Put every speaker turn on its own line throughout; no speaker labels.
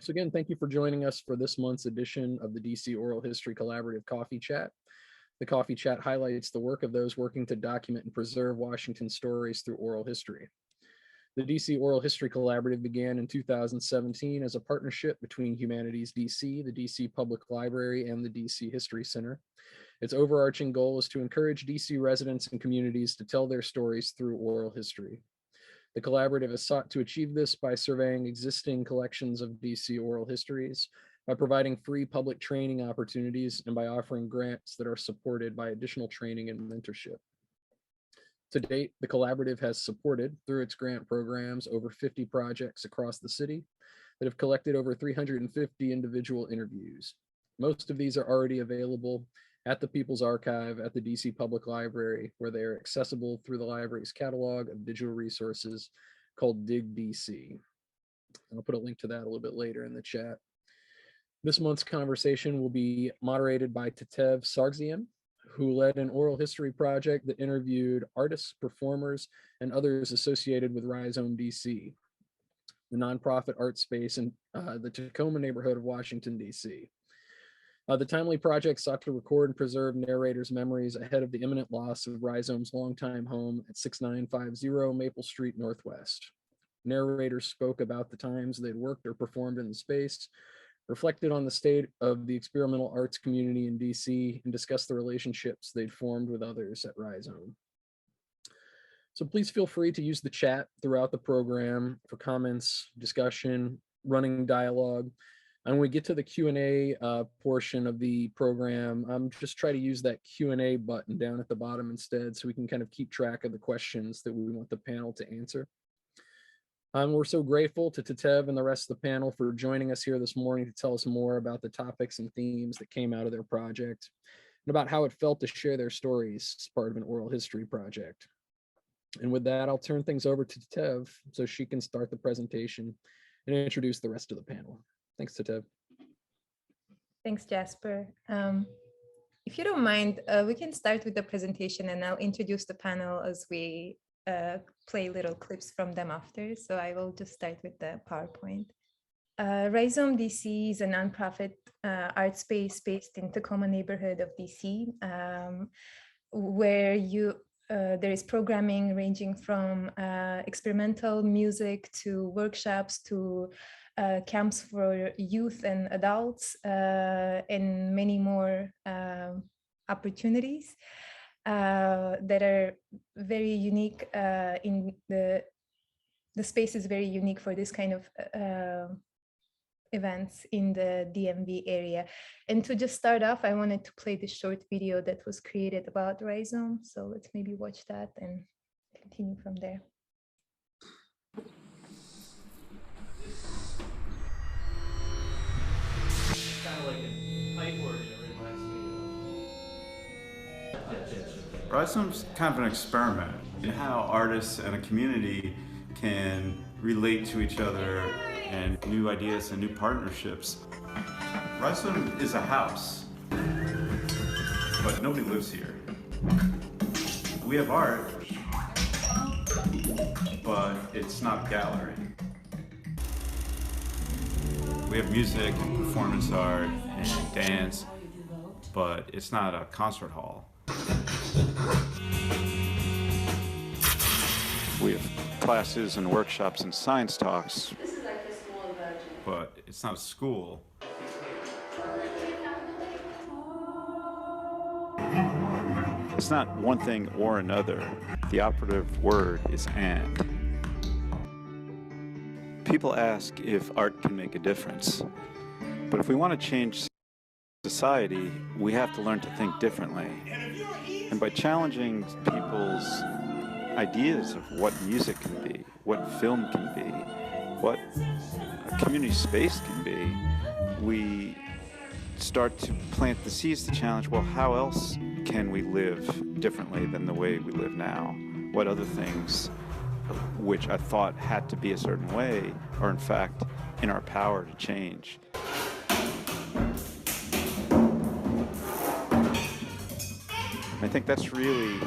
So again, thank you for joining us for this month's edition of the DC Oral History Collaborative Coffee Chat. The Coffee Chat highlights the work of those working to document and preserve Washington stories through oral history. The DC Oral History Collaborative began in 2017 as a partnership between Humanities DC, the DC Public Library, and the DC History Center. Its overarching goal is to encourage DC residents and communities to tell their stories through oral history. The collaborative has sought to achieve this by surveying existing collections of DC oral histories, by providing free public training opportunities, and by offering grants that are supported by additional training and mentorship. To date, the collaborative has supported, through its grant programs, over 50 projects across the city that have collected over 350 individual interviews. Most of these are already available at the People's Archive at the DC Public Library, where they are accessible through the library's catalog of digital resources called Dig DC. I'll put a link to that a little bit later in the chat. This month's conversation will be moderated by Tatev Sargsyan, who led an oral history project that interviewed artists, performers, and others associated with Rhizome DC, the nonprofit art space in the Tacoma neighborhood of Washington, DC. The timely project sought to record and preserve narrators' memories ahead of the imminent loss of Rhizome's longtime home at 6950 Maple Street Northwest. Narrators spoke about the times they'd worked or performed in the space, reflected on the state of the experimental arts community in DC, and discussed the relationships they'd formed with others at Rhizome. So please feel free to use the chat throughout the program for comments, discussion, running dialogue. And when we get to the Q&A portion of the program, I'm just try to use that Q&A button down at the bottom instead, so we can kind of keep track of the questions that we want the panel to answer. We're so grateful to Tatev and the rest of the panel for joining us here this morning to tell us more about the topics and themes that came out of their project and about how it felt to share their stories as part of an oral history project. And with that, I'll turn things over to Tatev so she can start the presentation and introduce the rest of the panel. Thanks, Tatev.
Thanks, Jasper. If you don't mind, we can start with the presentation and I'll introduce the panel as we play little clips from them after. So I will just start with the PowerPoint. Rhizome DC is a nonprofit art space based in Tacoma neighborhood of DC, where there is programming ranging from experimental music to workshops to camps for youth and adults, and many more opportunities that are very unique. In the space is very unique for this kind of events in the DMV area. And to just start off, I wanted to play this short video that was created about Rhizome. So let's maybe watch that and continue from there.
Kind of like a pipe organ, it reminds me of.
Rhizome's kind of an experiment in how artists and a community can relate to each other and new ideas and new partnerships. Rhizome is a house, but nobody lives here. We have art, but it's not a gallery. We have music and performance art and dance, but it's not a concert hall. We have classes and workshops and science talks, but it's not a school. It's not one thing or another. The operative word is and. People ask if art can make a difference, but if we want to change society, we have to learn to think differently. And by challenging people's ideas of what music can be, what film can be, what a community space can be, we start to plant the seeds to challenge, well, how else can we live differently than the way we live now? What other things, which I thought had to be a certain way, are in fact in our power to change. I think that's really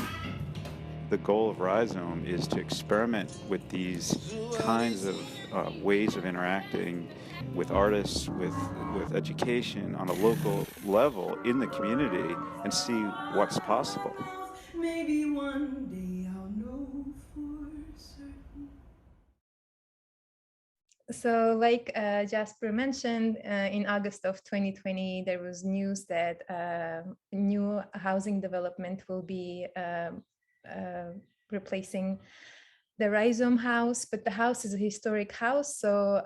the goal of Rhizome is to experiment with these kinds of ways of interacting with artists, with education on a local level in the community, and see what's possible.
Maybe one day I'll know for certain.
So like Jasper mentioned, in August of 2020, there was news that new housing development will be replacing the Rhizome house, but the house is a historic house, so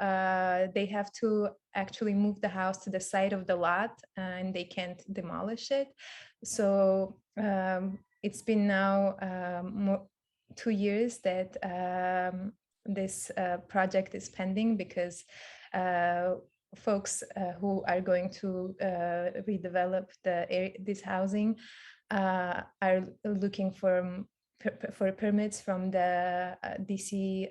they have to actually move the house to the side of the lot, and they can't demolish it. So it's been now 2 years that this project is pending, because folks who are going to redevelop this housing are looking for permits from the DC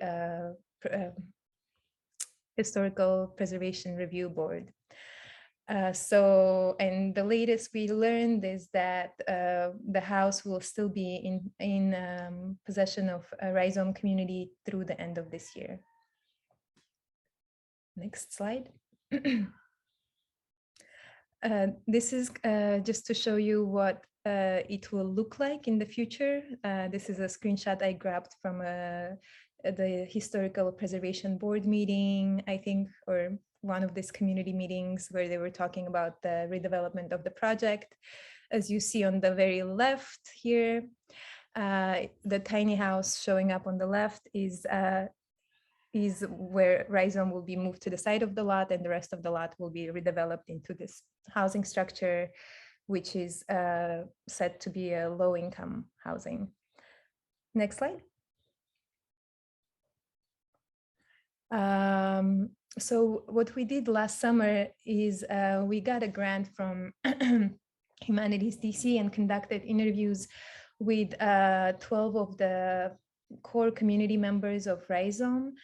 Historical Preservation Review Board. And the latest we learned is that the house will still be in possession of a Rhizome community through the end of this year. Next slide. This is just to show you what it will look like in the future. This is a screenshot I grabbed from the Historical Preservation Board meeting, I think, or one of these community meetings where they were talking about the redevelopment of the project. As you see on the very left here, the tiny house showing up on the left is where Rhizome will be moved to the side of the lot, and the rest of the lot will be redeveloped into this housing structure, which is set to be a low-income housing. Next slide. So what we did last summer is we got a grant from Finalize DC and conducted interviews with 12 of the core community members of Rhizome.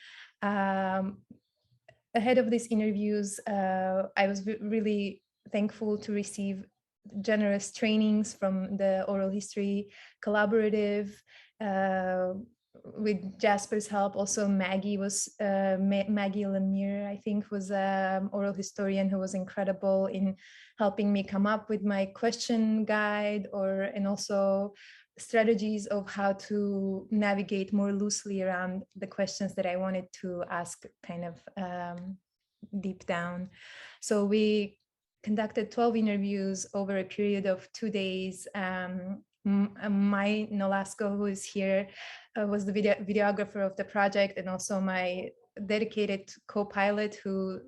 Ahead of these interviews, I was really thankful to receive generous trainings from the Oral History Collaborative. With Jasper's help, also Maggie Lemire, I think, was an oral historian who was incredible in helping me come up with my question guide, and also strategies of how to navigate more loosely around the questions that I wanted to ask kind of deep down. So we conducted 12 interviews over a period of 2 days. Mai Nolasco, who is here, was the videographer of the project, and also my dedicated co-pilot who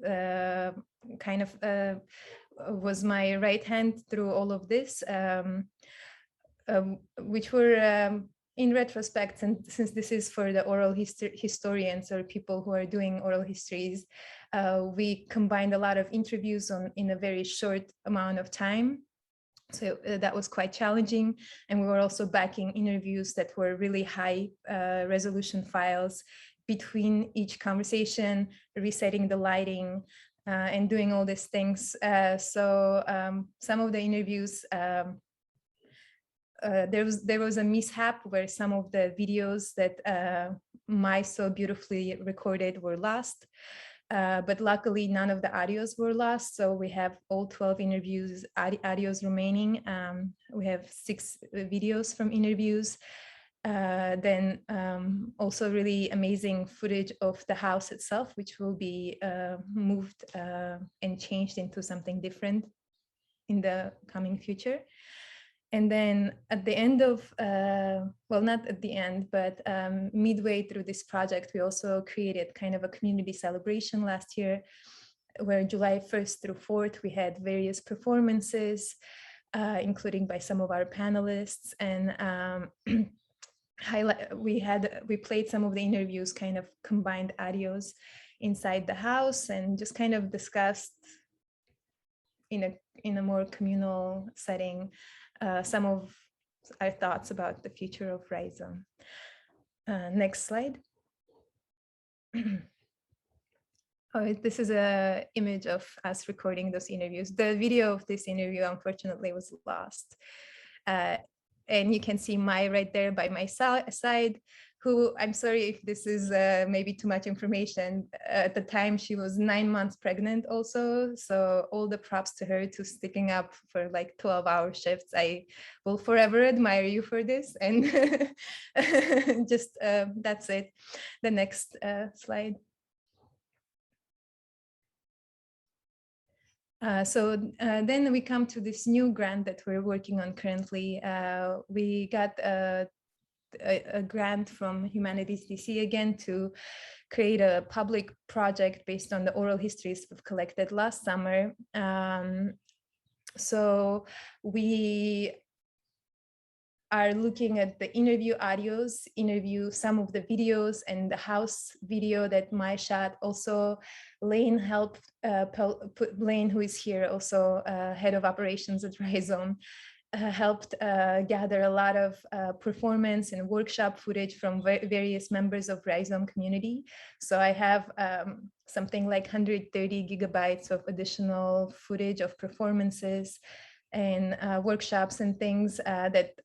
kind of was my right hand through all of this, which were in retrospect, and since this is for the oral historians or people who are doing oral histories, we combined a lot of interviews in a very short amount of time. So that was quite challenging. And we were also backing interviews that were really high resolution files between each conversation, resetting the lighting, and doing all these things. So some of the interviews, there was a mishap where some of the videos that Mai so beautifully recorded were lost. But luckily, none of the audios were lost. So we have all 12 interviews, audios remaining. We have 6 videos from interviews. Then also really amazing footage of the house itself, which will be moved and changed into something different in the coming future. And then at the end of, well, not at the end, but midway through this project, we also created kind of a community celebration last year, where July 1st through 4th, we had various performances, including by some of our panelists. And we played some of the interviews, kind of combined audios inside the house, and just kind of discussed in a more communal setting some of our thoughts about the future of Rhizome. Next slide. This is an image of us recording those interviews. The video of this interview, unfortunately, was lost. And you can see Mai right there by my side, who, I'm sorry if this is maybe too much information. At the time, she was 9 months pregnant also. So all the props to her to sticking up for like 12-hour shifts. I will forever admire you for this. And just that's it. The next slide. Then we come to this new grant that we're working on currently. We got a grant from Humanities DC again to create a public project based on the oral histories we've collected last summer. So we are looking at the interview audios, some of the videos, and the house video that Mai shot. Also, Lane helped put Lane, who is here, also head of operations at Rhizome, helped gather a lot of performance and workshop footage from various members of Rhizome community. So I have something like 130 gigabytes of additional footage of performances and workshops and things that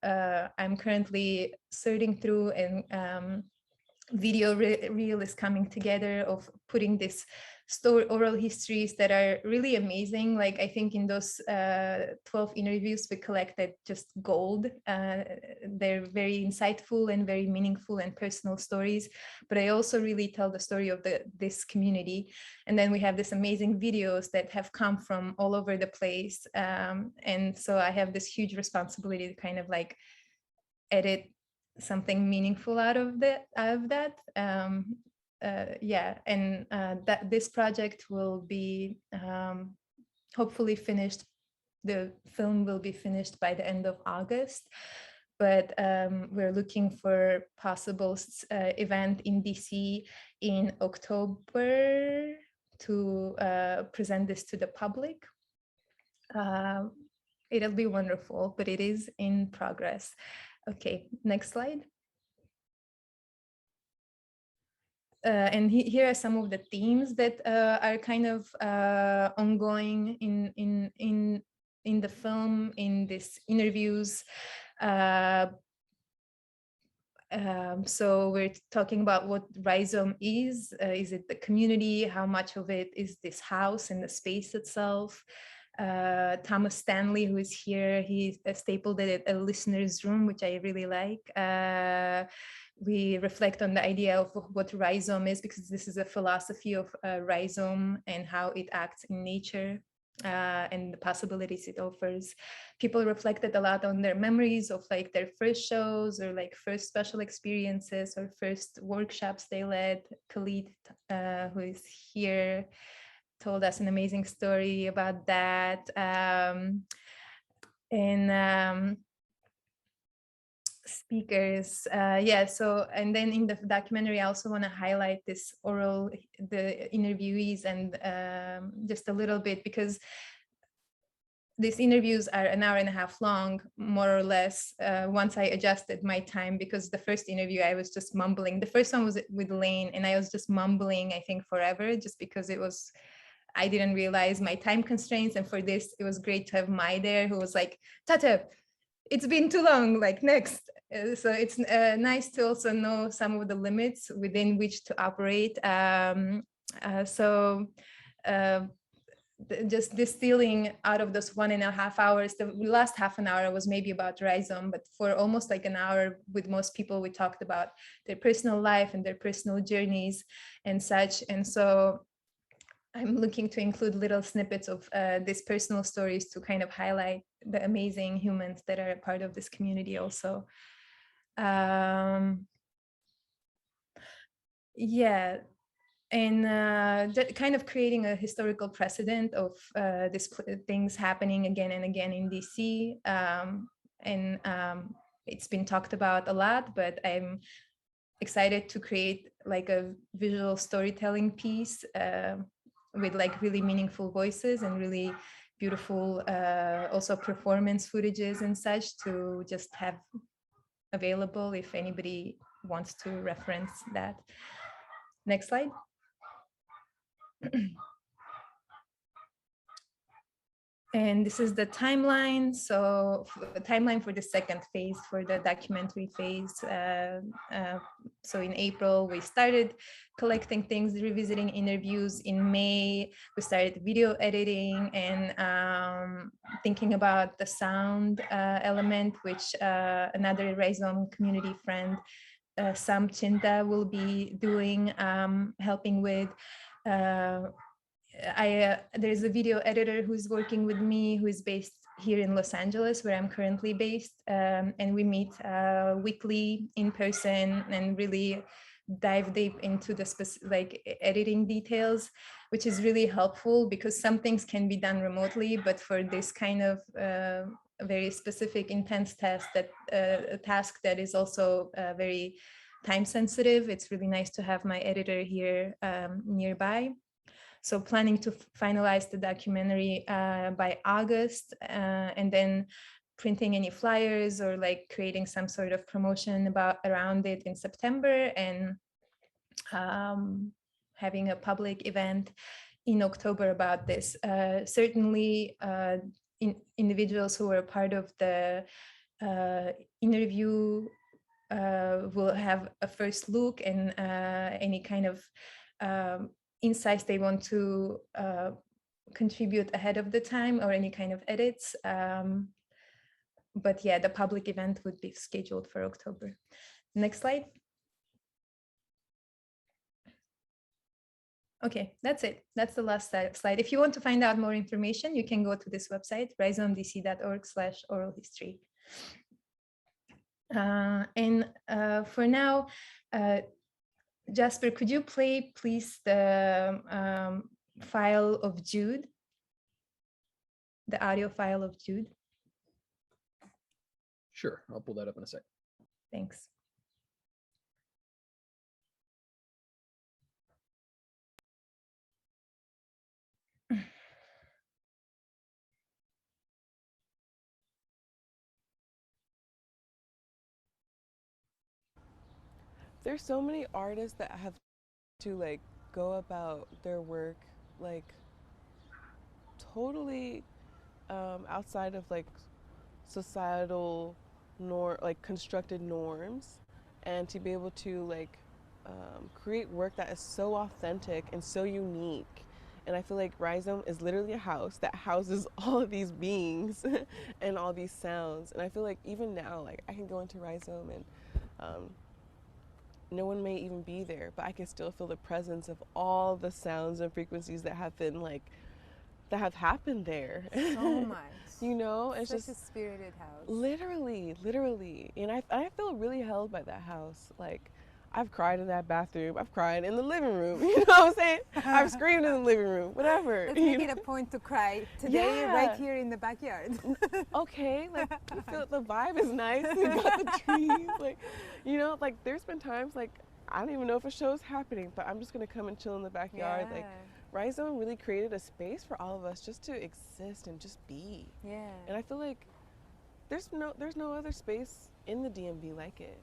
I'm currently sorting through, and video reel is coming together of putting this oral histories that are really amazing. Like, I think in those 12 interviews we collected just gold. They're very insightful and very meaningful and personal stories, but I also really tell the story of this community. And then we have this amazing videos that have come from all over the place. And so I have this huge responsibility to kind of like edit something meaningful out of that. That this project will be hopefully finished. The film will be finished by the end of August, but we're looking for possible event in DC in October to present this to the public. It'll be wonderful, but it is in progress. Okay, next slide. And here are some of the themes that are kind of ongoing in the film, in these interviews. So we're talking about what Rhizome is. Is it the community? How much of it is this house and the space itself? Thomas Stanley, who is here, he stapled it at a listener's room, which I really like. We reflect on the idea of what rhizome is, because this is a philosophy of rhizome and how it acts in nature and the possibilities it offers. People reflected a lot on their memories of like their first shows or like first special experiences or first workshops they led. Khalid, who is here, told us an amazing story about that. Speakers, so, and then in the documentary I also want to highlight this the interviewees and just a little bit, because these interviews are an hour and a half long, more or less, once I adjusted my time, because the first interview I was just mumbling. The first one was with Lane and I was just mumbling, I think forever, just because I didn't realize my time constraints. And for this, it was great to have Mai there, who was like, Tatev, it's been too long, like next. So it's nice to also know some of the limits within which to operate. Just distilling out of those 1.5 hours, the last half an hour was maybe about Rhizome, but for almost like an hour with most people, we talked about their personal life and their personal journeys and such. And so I'm looking to include little snippets of these personal stories to kind of highlight the amazing humans that are a part of this community also. And kind of creating a historical precedent of these things happening again and again in DC. It's been talked about a lot, but I'm excited to create like a visual storytelling piece with like really meaningful voices and really beautiful also performance footages and such to just have available if anybody wants to reference that. Next slide. And this is the timeline. So the timeline for the second phase, for the documentary phase. So in April, we started collecting things, revisiting interviews. In May, we started video editing and thinking about the sound element, which another Rhizome community friend, Sam Chinta, will be doing, helping with. There's a video editor who's working with me, who is based here in Los Angeles, where I'm currently based, and we meet weekly in person and really dive deep into the specific editing details, which is really helpful because some things can be done remotely, but for this kind of very specific, intense task that is also very time sensitive, it's really nice to have my editor here nearby. So planning to finalize the documentary by August, and then printing any flyers or like creating some sort of promotion around it in September, and having a public event in October about this. Certainly individuals who are part of the interview will have a first look, and any kind of insights they want to contribute ahead of the time, or any kind of edits. But yeah, the public event would be scheduled for October. Next slide. Okay, that's it. That's the last slide. If you want to find out more information, you can go to this website, rhizomedc.org/oral history. And for now, Jasper, could you play, please, the file of Jude, the audio file of Jude?
Sure, I'll pull that up in a sec.
Thanks.
There's so many artists that have to like go about their work like totally outside of like societal constructed norms, and to be able to like create work that is so authentic and so unique. And I feel like Rhizome is literally a house that houses all of these beings and all these sounds. And I feel like even now, like I can go into Rhizome and no one may even be there, but I can still feel the presence of all the sounds and frequencies that have been like, that have happened there.
So much.
You know, it's
such
just
a spirited house.
Literally. And I feel really held by that house. Like, I've cried in that bathroom. I've cried in the living room. You know what I'm saying? I've screamed in the living room, whatever.
Let's make it a point to cry today,
Yeah.
right here in the backyard.
Okay, like, you feel the vibe is nice. You got the trees. Like, you know, like, there's been times, like, I don't even know if a show's happening, but I'm just going to come and chill in the backyard.
Yeah.
Like, Rhizome really created a space for all of us just to exist and just be.
Yeah.
And I feel like there's no other space in the DMV like it.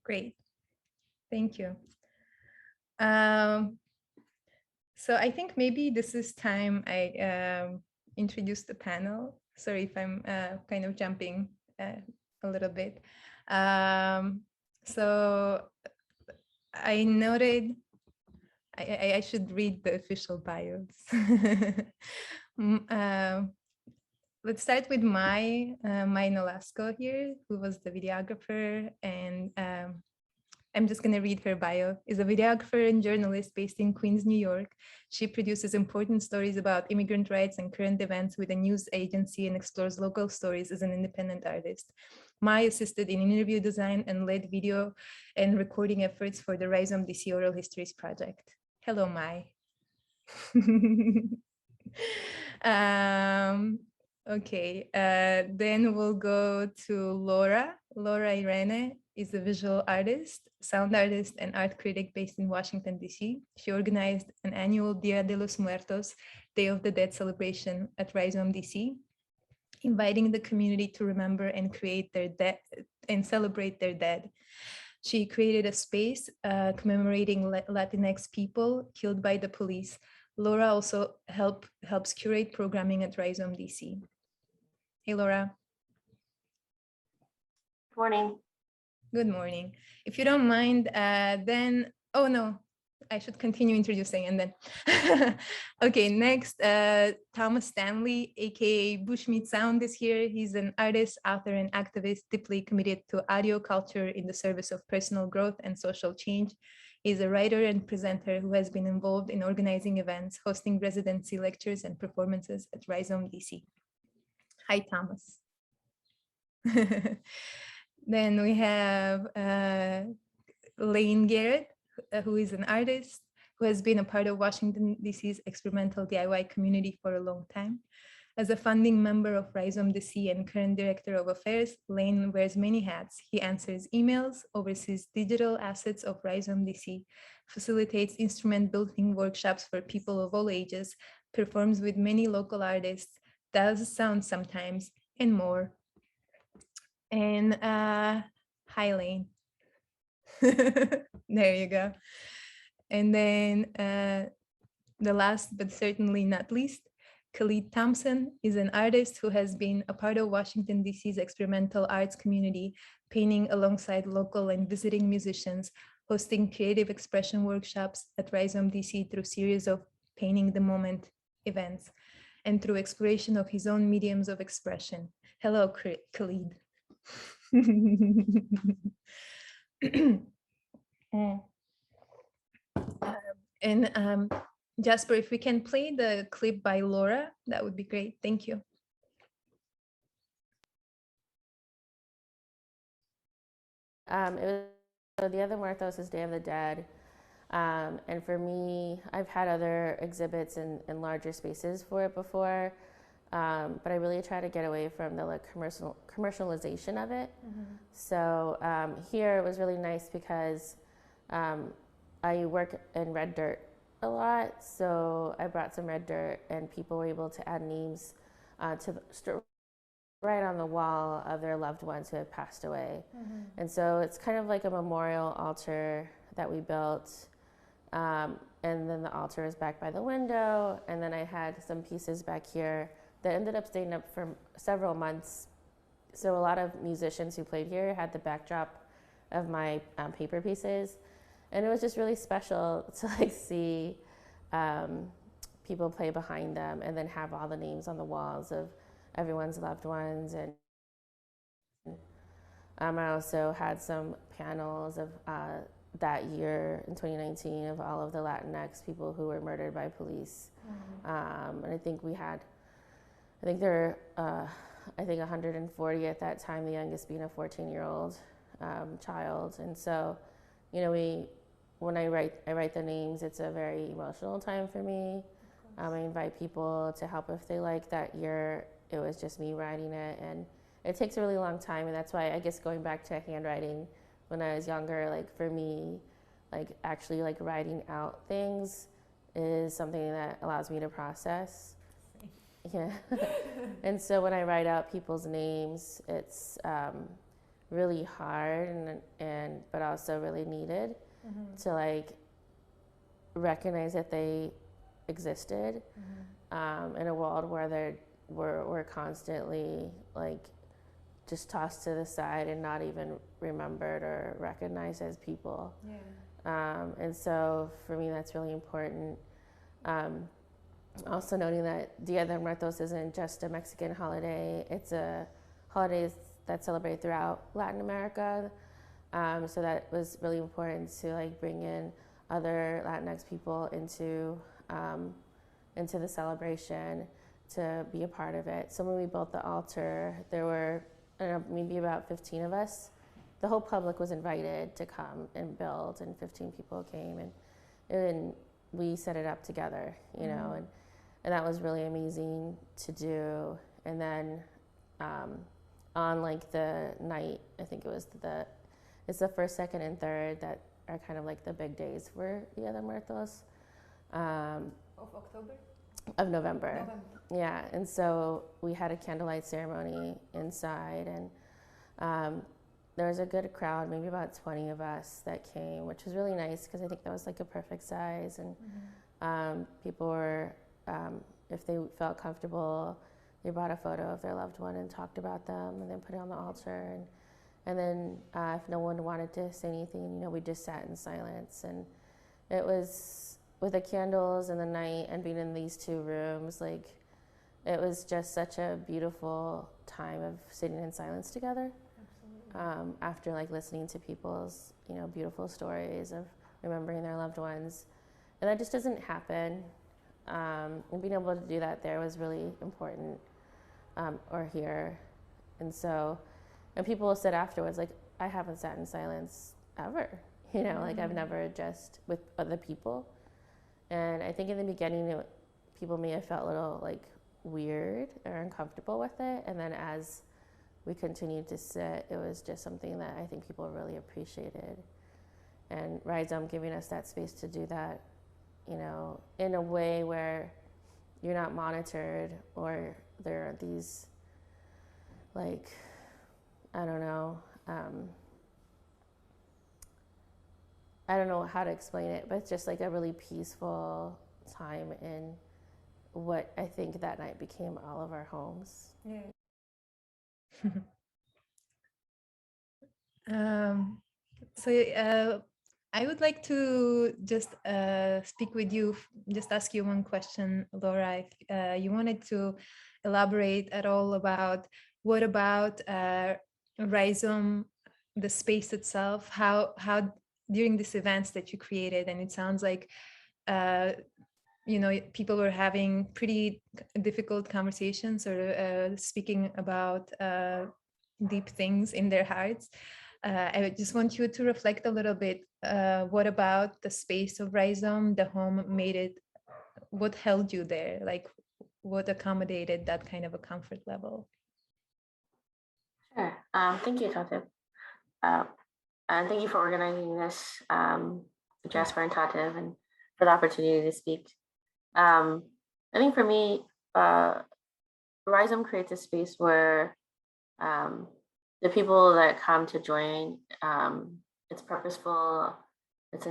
Great, thank you. So I think maybe this is time I introduce the panel. Sorry if I'm kind of jumping a little bit. So I noted I should read the official bios. Let's start with Mai Nolasco here, who was the videographer, and I'm just going to read her bio. Is a videographer and journalist based in Queens, New York. She produces important stories about immigrant rights and current events with a news agency and explores local stories as an independent artist. Mai assisted in interview design and led video and recording efforts for the Rhizome DC Oral Histories project. Hello, Mai. Okay, then we'll go to Laura. Laura Irenae is a visual artist, sound artist, and art critic based in Washington, D.C. She organized an annual Dia de los Muertos, Day of the Dead celebration at Rhizome DC, inviting the community to remember and create their dead and celebrate their dead. She created a space commemorating Latinx people killed by the police Laura also helps curate programming at Rhizome DC. Hey, Laura.
Morning.
Good morning. If you don't mind, then, oh no, I should continue introducing and then. Okay, next, Thomas Stanley, aka Bushmeat Sound is here. He's an artist, author, and activist deeply committed to audio culture in the service of personal growth and social change. He's a writer and presenter who has been involved in organizing events, hosting residency lectures and performances at Rhizome DC. Hi, Thomas. Then we have Lane Garrett, who is an artist who has been a part of Washington, D.C.'s experimental DIY community for a long time. As a founding member of Rhizome DC and current director of affairs, Lane wears many hats. He answers emails, oversees digital assets of Rhizome DC, facilitates instrument building workshops for people of all ages, performs with many local artists, does sound sometimes, and more. And hi, Lane. There you go. And then the last but certainly not least, Khalid Thompson is an artist who has been a part of Washington, D.C.'s experimental arts community, painting alongside local and visiting musicians, hosting creative expression workshops at Rhizome DC through series of Painting the Moment events, and through exploration of his own mediums of expression. Hello, Khalid. And Jasper, if we can play the clip by Laura, that would be great. Thank you.
It was the other Muertos is Day of the Dead. And for me, I've had other exhibits in larger spaces for it before, but I really try to get away from the commercialization of it. So here it was really nice because I work in red dirt a lot, so I brought some red dirt and people were able to add names right on the wall of their loved ones who had passed away. And so it's kind of like a memorial altar that we built. And then the altar is back by the window. And then I had some pieces back here that ended up staying up for several months. So a lot of musicians who played here had the backdrop of my paper pieces. And it was just really special to see people play behind them and then have all the names on the walls of everyone's loved ones. And I also had some panels of that year in 2019 of all of the Latinx people who were murdered by police. And I think there were 140 at that time, the youngest being a 14-year-old child. And so, when I write the names, it's a very emotional time for me. I invite people to help if they like. That year, it was just me writing it, and it takes a really long time, and that's why I guess going back to handwriting when I was younger, for me, actually writing out things is something that allows me to process. Yeah. And so when I write out people's names, it's really hard and but also really needed to recognize that they existed in a world where we're constantly just tossed to the side and not even remembered or recognized as people. And so for me, that's really important. Also noting that Dia de Muertos isn't just a Mexican holiday, it's a holiday that's celebrated throughout Latin America. So that was really important to bring in other Latinx people into the celebration to be a part of it. So when we built the altar, there were maybe about 15 of us. The whole public was invited to come and build, and 15 people came, and we set it up together, and that was really amazing to do. And then on the night, I think it's the first, second, and third that are kind of the big days for Dia de Muertos.
Of October?
Of November. Yeah, and so we had a candlelight ceremony inside, and there was a good crowd, maybe about 20 of us that came, which was really nice because I think that was a perfect size. And People were, if they felt comfortable, they brought a photo of their loved one and talked about them and then put it on the altar. And then if no one wanted to say anything, we just sat in silence. And it was with the candles and the night and being in these two rooms, like it was just such a beautiful time of sitting in silence together. After like listening to people's, beautiful stories of remembering their loved ones. And that just doesn't happen. And being able to do that there was really important, or here. And so, and people said afterwards, like, I haven't sat in silence ever, like I've never just with other people. And I think in the beginning, people may have felt a little like weird or uncomfortable with it. And then as we continued to sit, it was just something that I think people really appreciated. And Rhizome giving us that space to do that, in a way where you're not monitored or there are these, like, I don't know how to explain it, but it's just like a really peaceful time in what I think that night became all of our homes.
Yeah. I would like to just speak with you, just ask you one question, Laura. If you wanted to elaborate at all about what about Rhizome, the space itself, how during these events that you created, and it sounds like people were having pretty difficult conversations or speaking about deep things in their hearts. I just want you to reflect a little bit. What about the space of Rhizome, the home made it? What held you there? Like, what accommodated that kind of a comfort level?
Sure. Thank you, Tatev. And thank you for organizing this, Jasper and Tatev, and for the opportunity to speak. I think for me, Rhizome creates a space where the people that come to join, it's purposeful, it's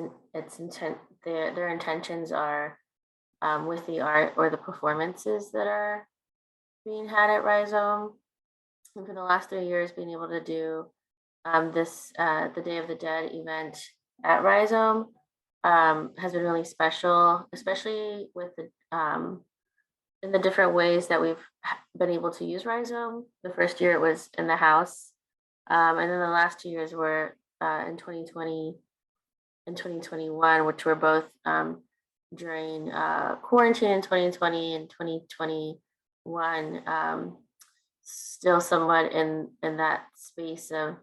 intent. Their intentions are with the art or the performances that are being had at Rhizome. And for the last 3 years, being able to do the Day of the Dead event at Rhizome has been really special, especially with the in the different ways that we've been able to use Rhizome. The first year it was in the house, and then the last 2 years were in 2020 and 2021, which were both during quarantine in 2020 and 2021. Still somewhat in that space of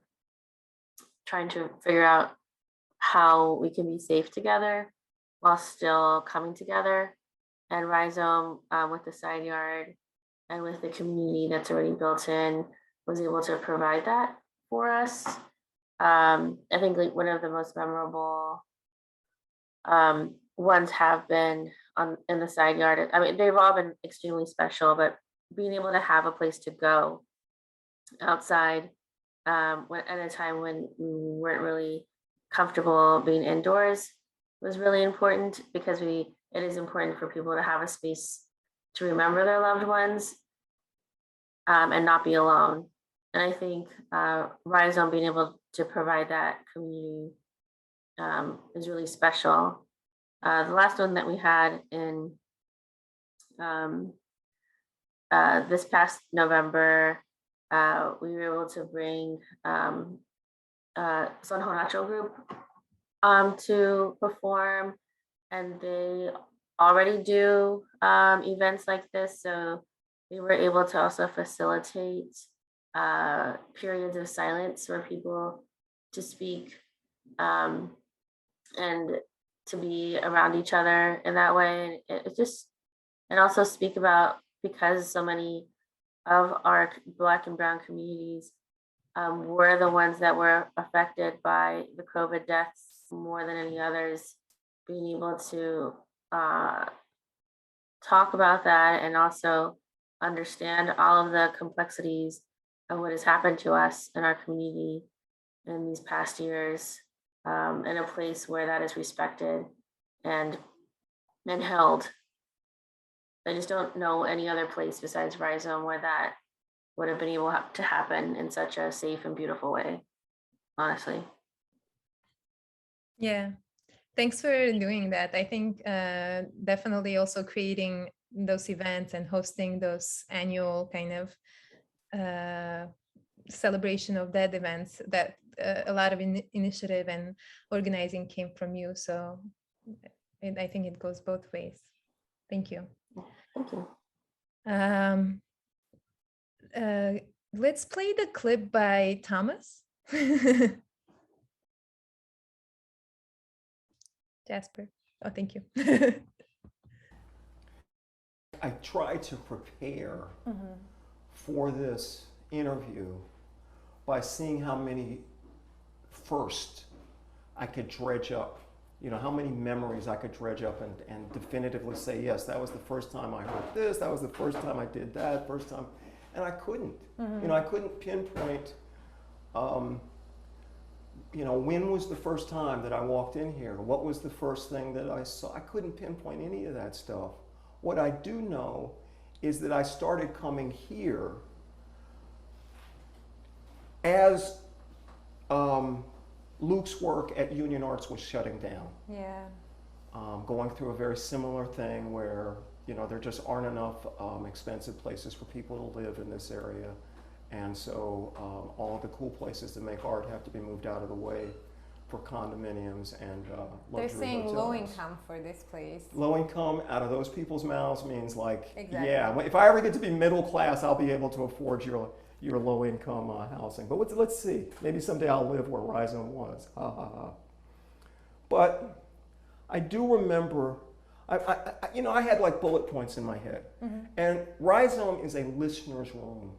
trying to figure out how we can be safe together while still coming together. And Rhizome, with the side yard and with the community that's already built in, was able to provide that for us. I think like one of the most memorable ones have been in the side yard. I mean, they've all been extremely special, but being able to have a place to go outside at a time when we weren't really comfortable being indoors was really important, because it is important for people to have a space to remember their loved ones and not be alone. And I think Rhizome being able to provide that community is really special. The last one that we had in this past November, we were able to bring Son Honacho group to perform, and they already do events like this, so we were able to also facilitate periods of silence for people to speak and to be around each other in that way. And also speak about, because so many of our Black and Brown communities were the ones that were affected by the COVID deaths more than any others, being able to talk about that and also understand all of the complexities of what has happened to us in our community in these past years, in a place where that is respected and and held. I just don't know any other place besides Rhizome where that would have been able to happen in such a safe and beautiful way, honestly.
Yeah, thanks for doing that. I think definitely also creating those events and hosting those annual kind of celebration of dead events, that a lot of initiative and organizing came from you. So I think it goes both ways. Thank you.
Thank you.
Let's play the clip by Thomas. Jasper. Oh, thank you.
I tried to prepare for this interview by seeing how many first I could dredge up, how many memories I could dredge up and definitively say, yes, that was the first time I heard this, that was the first time I did that, first time, and I couldn't. I couldn't pinpoint, when was the first time that I walked in here? What was the first thing that I saw? I couldn't pinpoint any of that stuff. What I do know is that I started coming here as Luke's work at Union Arts was shutting down.
Yeah.
Going through a very similar thing where, there just aren't enough expensive places for people to live in this area. And so all of the cool places to make art have to be moved out of the way for condominiums and luxury
They're saying
hotels.
low income for this place.
Low income out of those people's mouths means like,
Exactly.
yeah, if I ever get to be middle class, I'll be able to afford your low income housing. But let's see. Maybe someday I'll live where Rhizome was. Ha ha ha. But I do remember, I had like bullet points in my head. And Rhizome is a listener's room.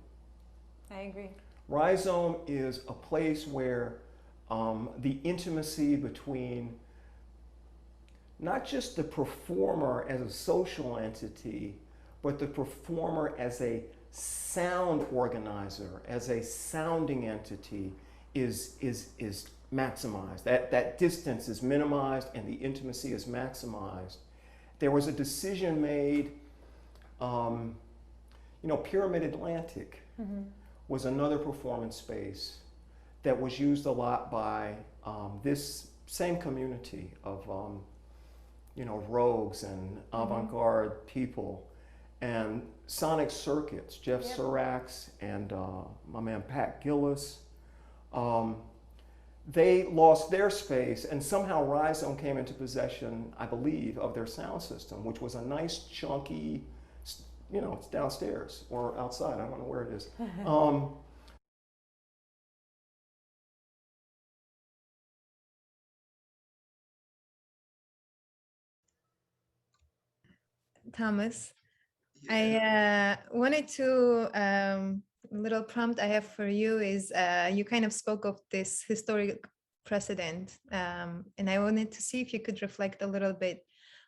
I agree.
Rhizome is a place where the intimacy between not just the performer as a social entity, but the performer as a sound organizer, as a sounding entity is maximized. That distance is minimized and the intimacy is maximized. There was a decision made, Pyramid Atlantic was another performance space that was used a lot by this same community of rogues and avant-garde people. And Sonic Circuits, Jeff Surax and my man Pat Gillis, they lost their space, and somehow Rhizome came into possession, I believe, of their sound system, which was a nice chunky, it's downstairs or outside, I don't know where it is.
Thomas, I wanted to, little prompt I have for you is you kind of spoke of this historic precedent, and I wanted to see if you could reflect a little bit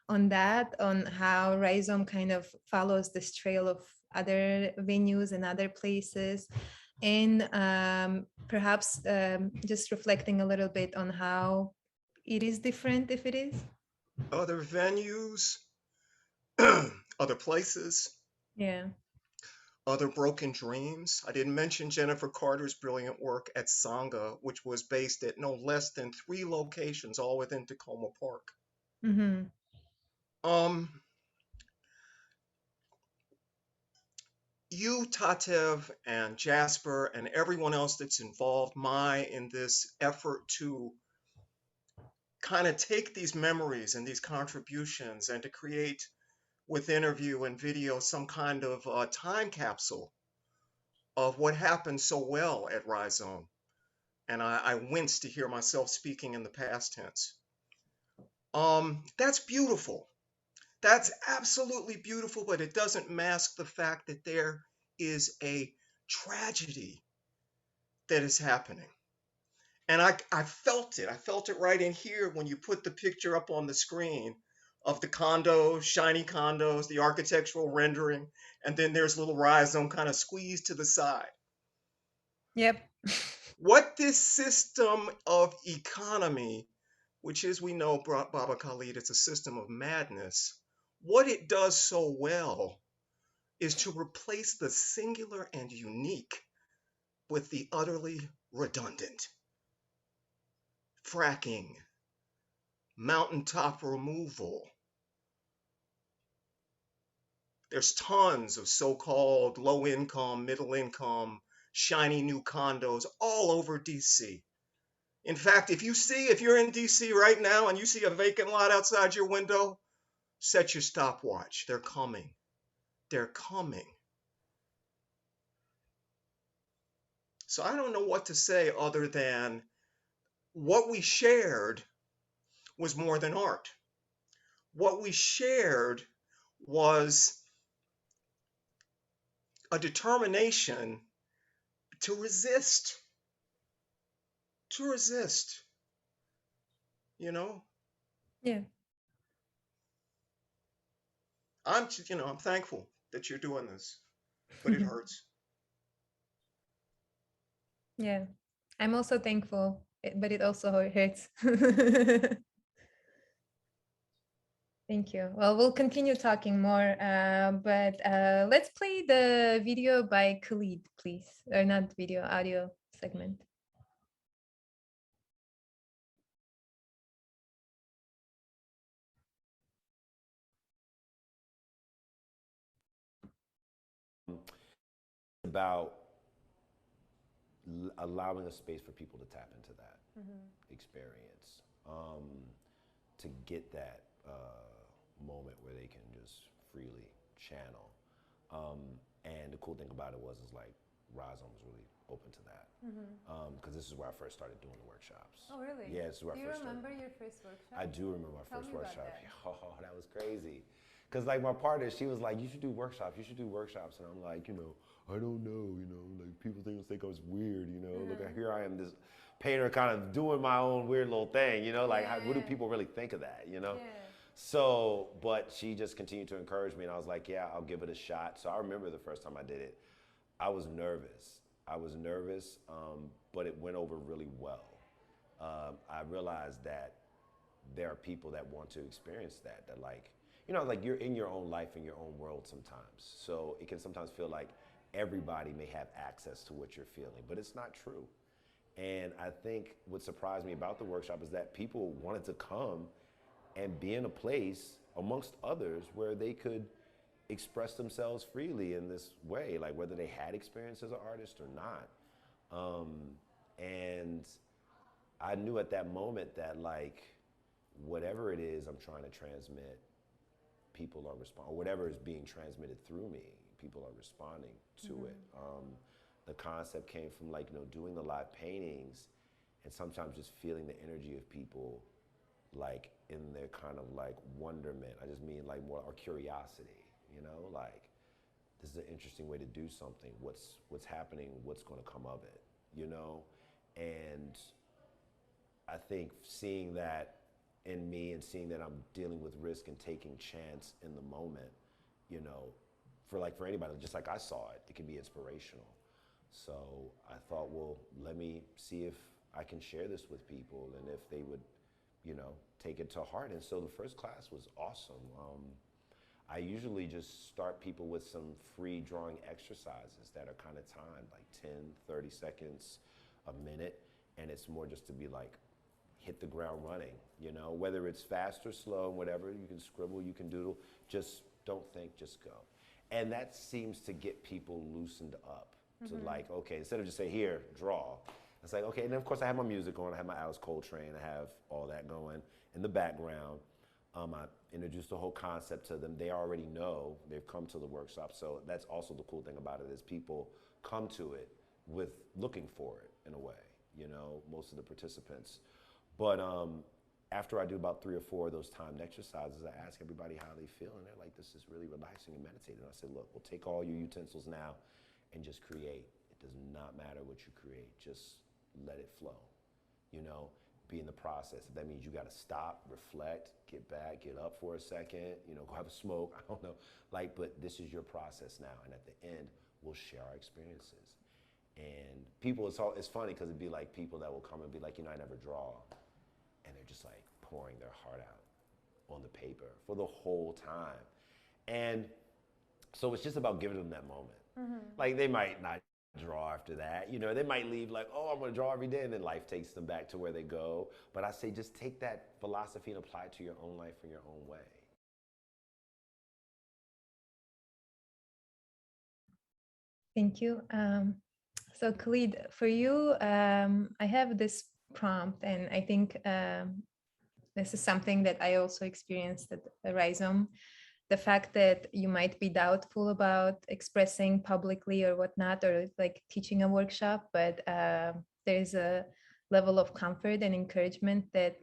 on that, on how Rhizome kind of follows this trail of other venues and other places, and perhaps just reflecting a little bit on how it is different, if it is.
Other venues, other places, other broken dreams. I didn't mention Jennifer Carter's brilliant work at Sangha, which was based at no less than 3 locations, all within Tacoma Park. You, Tatev, and Jasper, and everyone else that's involved, Mai, in this effort to kind of take these memories and these contributions and to create, with interview and video, some kind of time capsule of what happened so well at Rhizome. And I wince to hear myself speaking in the past tense. That's beautiful. That's absolutely beautiful, but it doesn't mask the fact that there is a tragedy that is happening. And I felt it. I felt it right in here when you put the picture up on the screen of the condos, shiny condos, the architectural rendering, and then there's little Rhizome kind of squeezed to the side.
Yep.
What this system of economy, which is, we know, Baba Khalid, it's a system of madness, what it does so well is to replace the singular and unique with the utterly redundant. Fracking, mountaintop removal. There's tons of so-called low-income, middle-income, shiny new condos all over DC. In fact, if you're in DC right now and you see a vacant lot outside your window, set your stopwatch. They're coming. They're coming. So I don't know what to say other than what we shared was more than art. What we shared was a determination to resist. To resist. You know?
Yeah.
I'm thankful that you're doing this, but it hurts.
Yeah. I'm also thankful, but it also hurts. Thank you. Well, we'll continue talking more, but let's play the video by Khalid, please. Or not video, audio segment.
About allowing a space for people to tap into that experience, to get that moment where they can just freely channel. And the cool thing about it is like Rhizome was really open to that, because this is where I first started doing the workshops.
Oh, really?
Yeah, this is where
Do
I
you
first
remember
started.
your first workshop?
I do remember my
Tell
first
me about
workshop.
that.
Oh, that was crazy. Because like my partner, she was like, you should do workshops, you should do workshops. And I'm like, I don't know, like people think I was weird, Look, here I am, this painter kind of doing my own weird little thing, like what do people really think of that,
Yeah.
So, but she just continued to encourage me and I was like, yeah, I'll give it a shot. So I remember the first time I did it, I was nervous, but it went over really well. I realized that there are people that want to experience that like you're in your own life, in your own world sometimes. So it can sometimes feel like everybody may have access to what you're feeling, but it's not true. And I think what surprised me about the workshop is that people wanted to come and be in a place amongst others where they could express themselves freely in this way, like whether they had experience as an artist or not. And I knew at that moment that like, whatever it is I'm trying to transmit, people are responding, or whatever is being transmitted through me, people are responding to it. The concept came from like, doing the live paintings and sometimes just feeling the energy of people like in their kind of like wonderment. I just mean like more, or curiosity, like this is an interesting way to do something. What's happening, what's gonna come of it, And I think seeing that in me and seeing that I'm dealing with risk and taking chance in the moment, for anybody, just like I saw it, it can be inspirational. So I thought, well, let me see if I can share this with people and if they would, take it to heart. And so the first class was awesome. I usually just start people with some free drawing exercises that are kind of timed, like 10, 30 seconds, a minute. And it's more just to be like, hit the ground running, whether it's fast or slow, whatever, you can scribble, you can doodle, just don't think, just go. And that seems to get people loosened up to like, okay, instead of just say, here, draw. It's like, okay, and then of course I have my music on, I have my Alice Coltrane, I have all that going in the background. I introduced the whole concept to them. They already know, they've come to the workshop. So that's also the cool thing about it is people come to it with looking for it in a way, most of the participants. But after I do about 3 or 4 of those timed exercises, I ask everybody how they feel, and they're like, this is really relaxing and meditative. And I said, look, we'll take all your utensils now and just create. It does not matter what you create, just let it flow, be in the process. If that means you gotta stop, reflect, get back, get up for a second, go have a smoke, I don't know. But this is your process now, and at the end, we'll share our experiences. And people, it's funny because it'd be like people that will come and be like, I never draw. And they're just like pouring their heart out on the paper for the whole time. And so it's just about giving them that moment. Like they might not draw after that. You know, they might leave like, oh, I'm gonna draw every day, and then life takes them back to where they go. But I say just take that philosophy and apply it to your own life in your own way.
Thank you. So Khalid, for you, I have this prompt, and I think this is something that I also experienced at Rhizome. The fact that you might be doubtful about expressing publicly or whatnot, or like teaching a workshop, but there's a level of comfort and encouragement that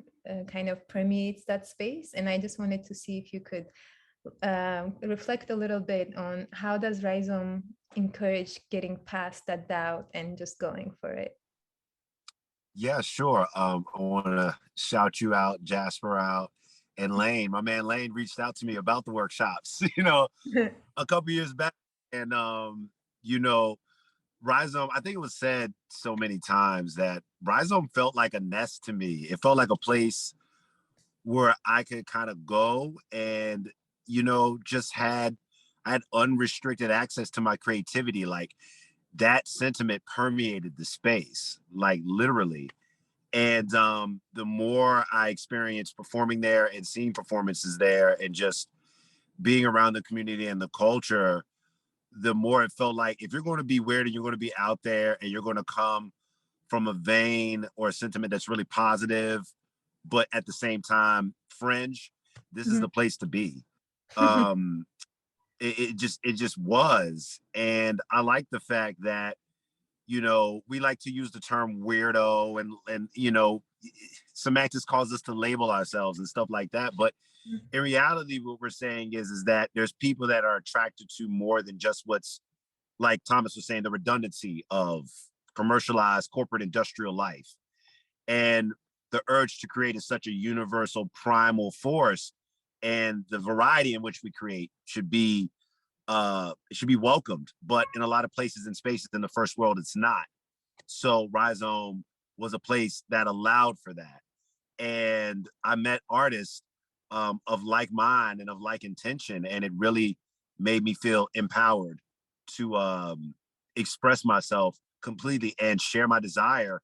kind of permeates that space. And I just wanted to see if you could reflect a little bit on how does Rhizome encourage getting past that doubt and just going for it?
Yeah, sure. I want to shout you out, Jasper out, and Lane. My man Lane reached out to me about the workshops, you know, a couple years back. And, you know, Rhizome, I think it was said so many times that Rhizome felt like a nest to me. It felt like a place where I could kind of go and, you know, I had unrestricted access to my creativity. Like that sentiment permeated the space, like literally. And the more I experienced performing there and seeing performances there and just being around the community and the culture, the more it felt like if you're going to be weird and you're going to be out there and you're going to come from a vein or a sentiment that's really positive, but at the same time fringe, this is the place to be. It just was. And I like the fact that, you know, we like to use the term weirdo and you know, semantics calls us to label ourselves and stuff like that. But in reality, what we're saying is that there's people that are attracted to more than just what's, like Thomas was saying, the redundancy of commercialized corporate industrial life. And the urge to create is such a universal primal force. And the variety in which we create should be welcomed. But in a lot of places and spaces in the first world, it's not. So Rhizome was a place that allowed for that. And I met artists of like mind and of like intention, and it really made me feel empowered to express myself completely and share my desire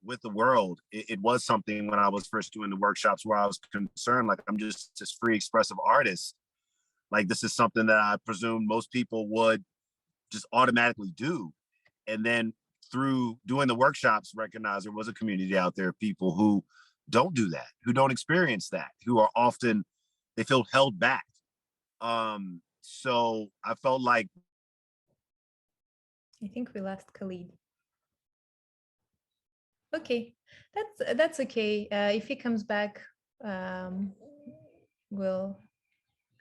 with the world. It was something when I was first doing the workshops where I was concerned, like I'm just this free expressive artist. Like this is something that I presume most people would just automatically do. And then through doing the workshops, recognize there was a community out there of people who don't do that, who don't experience that, who are often, they feel held back. So I felt like.
I think we lost Khalid. Okay, that's okay. If he comes back, we'll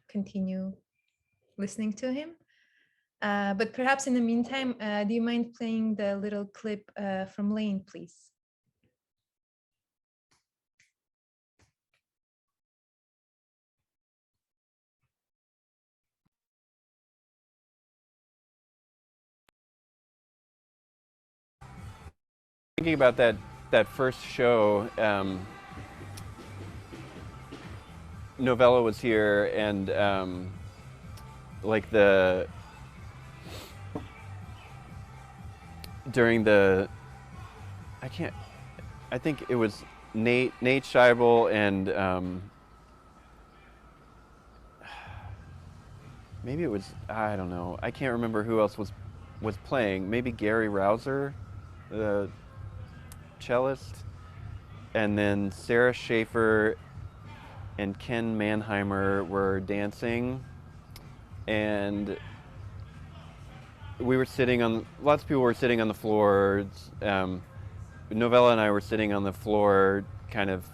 continue listening to him. But perhaps in the meantime, do you mind playing the little clip from Lane, please?
Thinking about that first show, Novella was here, and like during the, I think it was Nate Scheibel and maybe it was, I don't know, I can't remember who else was playing. Maybe Gary Rouser, the cellist, and then Sarah Schaefer and Ken Mannheimer were dancing, and we were sitting on, lots of people were sitting on the floor. Novella and I were sitting on the floor kind of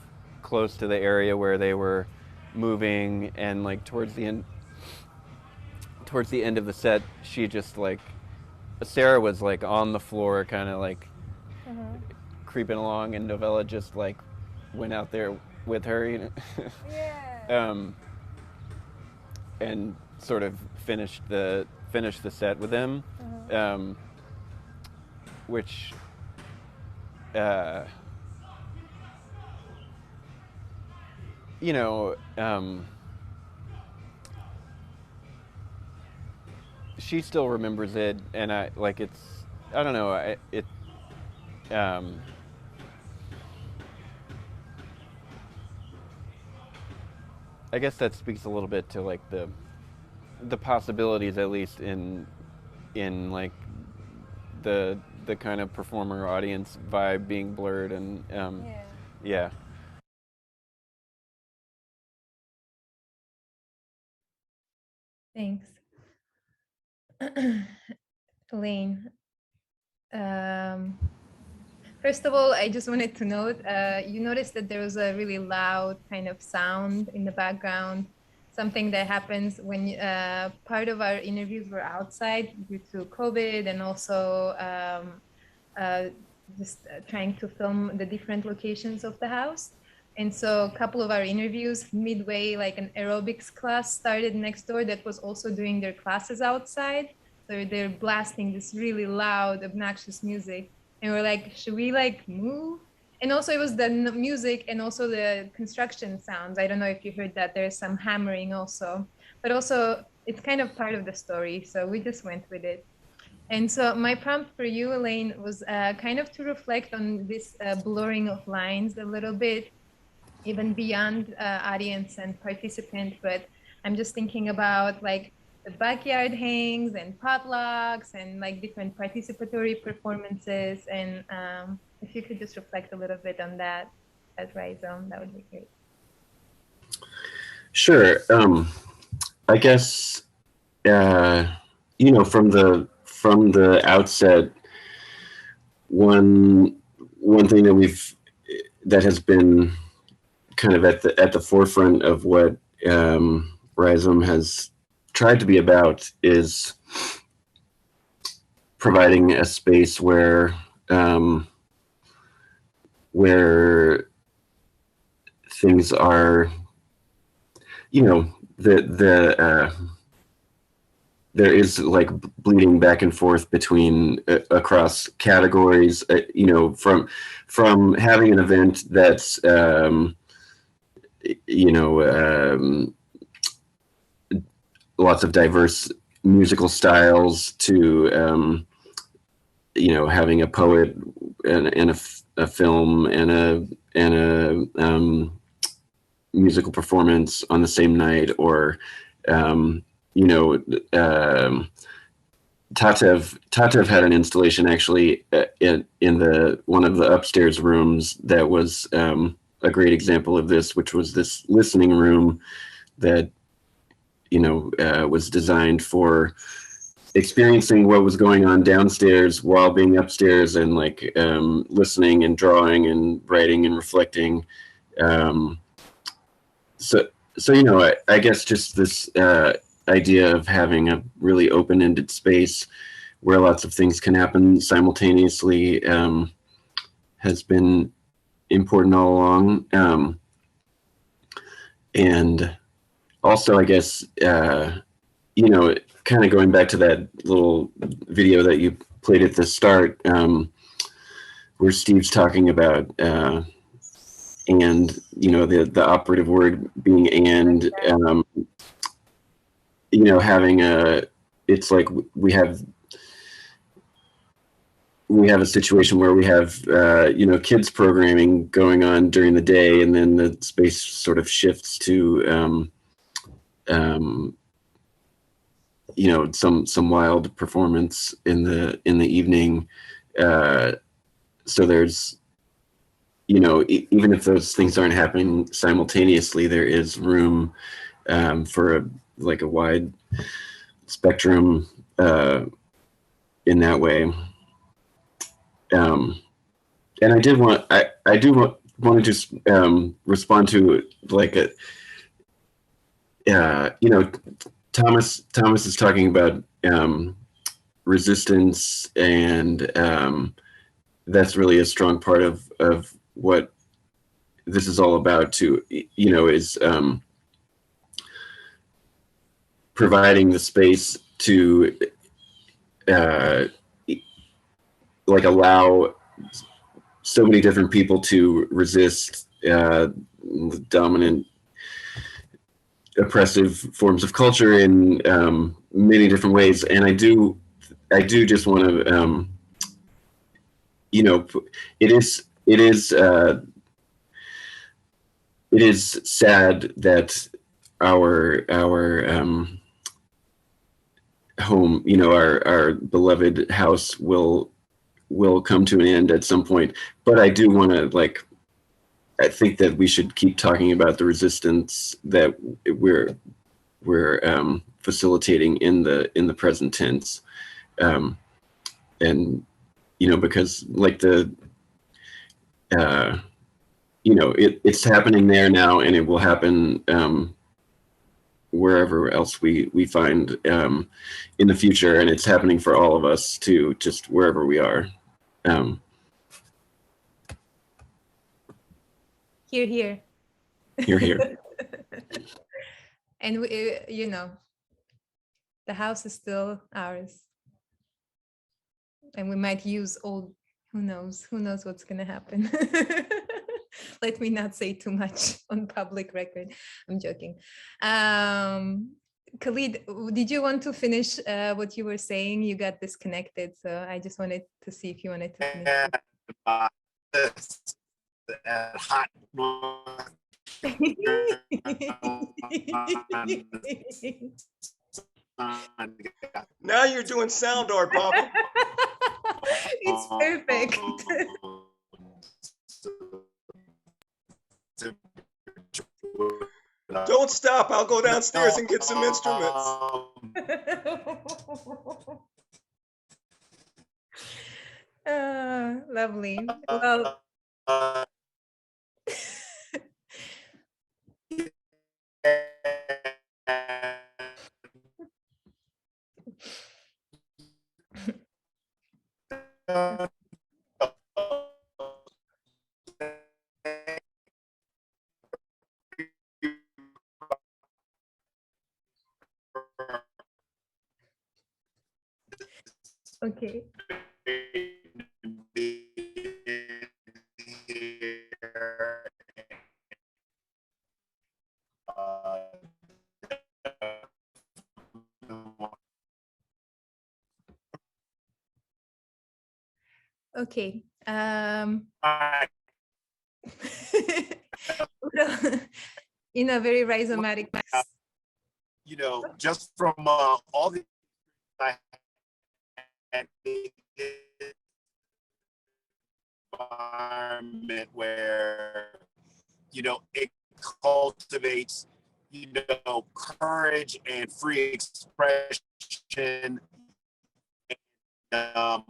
close to the area where they were moving, and like towards the end of the set, she just like, Sarah was like on the floor kind of like creeping along, and Novella just like went out there with her, you know. Yeah. And sort of finished the set with them, which you know, she still remembers it, and I don't know, I guess that speaks a little bit to like the possibilities, at least in like the kind of performer audience vibe being blurred, and yeah.
Thanks. Elaine, first of all, I just wanted to note, you noticed that there was a really loud kind of sound in the background, something that happens when part of our interviews were outside due to COVID, and also just trying to film the different locations of the house. And so a couple of our interviews midway, like an aerobics class started next door that was also doing their classes outside. So they're blasting this really loud, obnoxious music. And we're like, should we like move? And also it was the music and also the construction sounds. I don't know if you heard that. There's some hammering also, but also it's kind of part of the story. So we just went with it. And so my prompt for you, Elaine, was kind of to reflect on this blurring of lines a little bit, even beyond audience and participant. But I'm just thinking about like the backyard hangs and potlucks and like different participatory performances. And if you could just reflect a little bit on that at Rhizome, that would be great.
Sure. I guess, you know, from the outset, one thing that has been kind of at the forefront of what Rhizome has tried to be about is providing a space where things are, you know, there is like bleeding back and forth between across categories, you know, from having an event that's you know, lots of diverse musical styles to you know, having a poet and a film and a musical performance on the same night, or you know, Tatev had an installation actually in the one of the upstairs rooms that was a great example of this, which was this listening room that, you know, was designed for experiencing what was going on downstairs while being upstairs, and like listening and drawing and writing and reflecting. So you know, I guess just this idea of having a really open-ended space where lots of things can happen simultaneously has been important all along. And also, I guess, you know, kind of going back to that little video that you played at the start, where Steve's talking about, and, you know, the operative word being and, you know, having it's like we have a situation where we have, you know, kids programming going on during the day, and then the space sort of shifts to, you know, some wild performance in the evening. So there's, you know, even if those things aren't happening simultaneously, there is room for a wide spectrum in that way. And I do want to just respond to like a, you know, Thomas is talking about resistance, and that's really a strong part of what this is all about too, you know, is providing the space to like allow so many different people to resist dominant oppressive forms of culture in many different ways, and I do just want to, you know, it is sad that our home, you know, our beloved house will come to an end at some point. But I do want to, like, I think that we should keep talking about the resistance that we're facilitating in the present tense, and you know, because like you know, it's happening there now, and it will happen wherever else we find in the future, and it's happening for all of us too, just wherever we are.
Here, here.
Here, here.
And we, you know, the house is still ours, and we might use old. Who knows? Who knows what's gonna happen? Let me not say too much on public record. I'm joking. Khalid, did you want to finish what you were saying? You got disconnected, so I just wanted to see if you wanted to finish.
Hot.
Now you're doing sound art, Papa.
It's perfect.
Don't stop. I'll go downstairs and get some instruments.
Lovely. Well, okay. Okay. In a very rhizomatic.
You know, just from all the I had environment where, you know, it cultivates, you know, courage and free expression. And, I've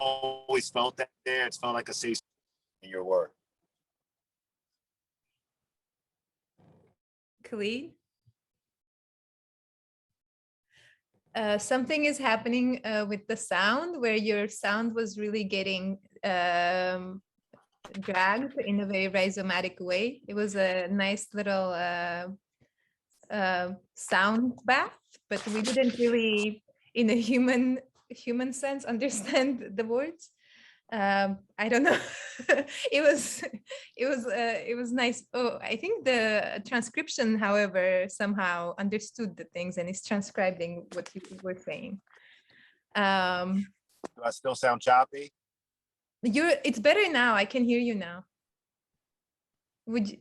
always felt that there. It's felt like a safe in your work.
Khalid? Something is happening with the sound, where your sound was really getting dragged in a very rhizomatic way. It was a nice little sound bath, but we didn't really, in a human sense, understand the words. I don't know. it was nice. Oh, I think the transcription, however, somehow understood the things and is transcribing what you were saying.
Do I still sound choppy?
It's better now. I can hear you now. Would you,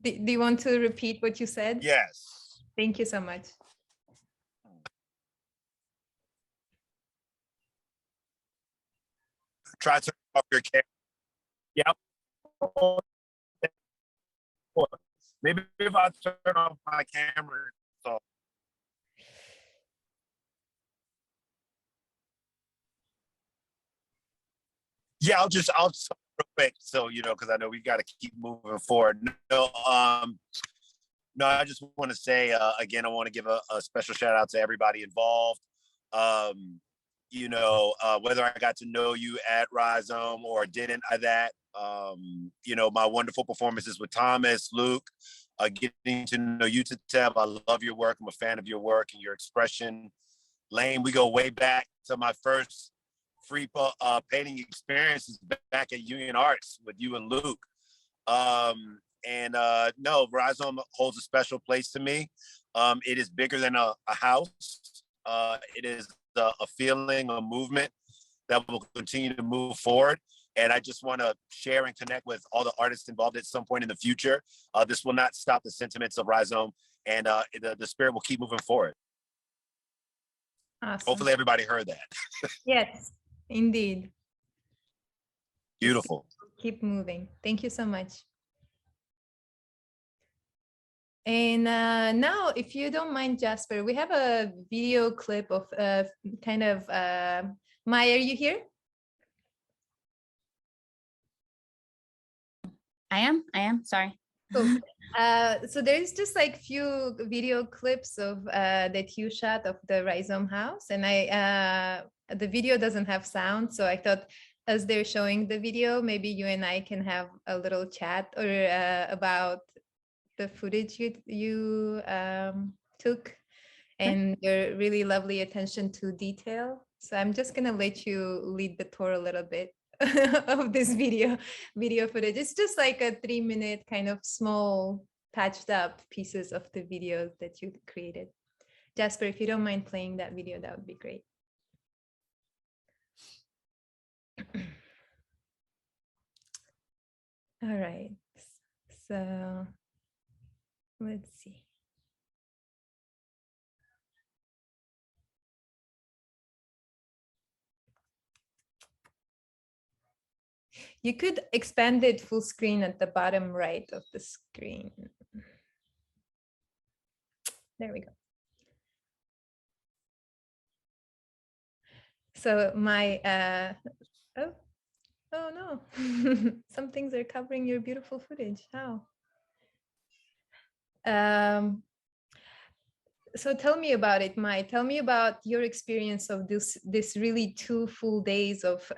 do you want to repeat what you said?
Yes.
Thank you so much.
Try to turn off your camera. Yep. Maybe if I turn off my camera. So. Yeah, I'll just real quick. So, you know, because I know we got to keep moving forward. No, I just want to say, again, I want to give a special shout out to everybody involved. You know, whether I got to know you at Rhizome or didn't, you know, my wonderful performances with Thomas, Luke, getting to know you, Tatev. I love your work. I'm a fan of your work and your expression. Lane, we go way back to my first free painting experiences back at Union Arts with you and Luke. And no, Rhizome holds a special place to me. It is bigger than a house. It is a feeling, a movement that will continue to move forward. And I just want to share and connect with all the artists involved at some point in the future. This will not stop the sentiments of Rhizome, and the spirit will keep moving forward.
Awesome.
Hopefully everybody heard that.
Yes, indeed.
Beautiful.
Keep moving. Thank you so much. And now, if you don't mind, Jasper, we have a video clip of kind of, Mai, are you here?
I am, sorry.
Cool. So there's just like few video clips of that you shot of the Rhizome house, and the video doesn't have sound, so I thought as they're showing the video, maybe you and I can have a little chat or about the footage you took and your really lovely attention to detail. So I'm just gonna let you lead the tour a little bit of this video footage. It's just like a 3-minute kind of small patched up pieces of the video that you created. Jasper, if you don't mind playing that video, that would be great. All right, so let's see. You could expand it full screen at the bottom right of the screen. There we go. So my, oh no, some things are covering your beautiful footage. How? So tell me about it, Mai. Tell me about your experience of this really 2 full days of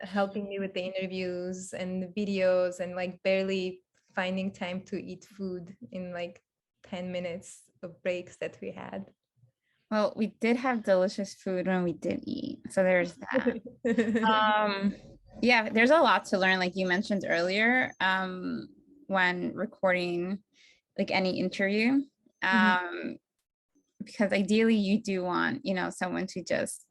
helping me with the interviews and the videos and like barely finding time to eat food in like 10 minutes of breaks that we had.
Well, we did have delicious food when we did eat, so there's that. Yeah, there's a lot to learn, like you mentioned earlier, when recording like any interview. Because ideally you do want, someone to just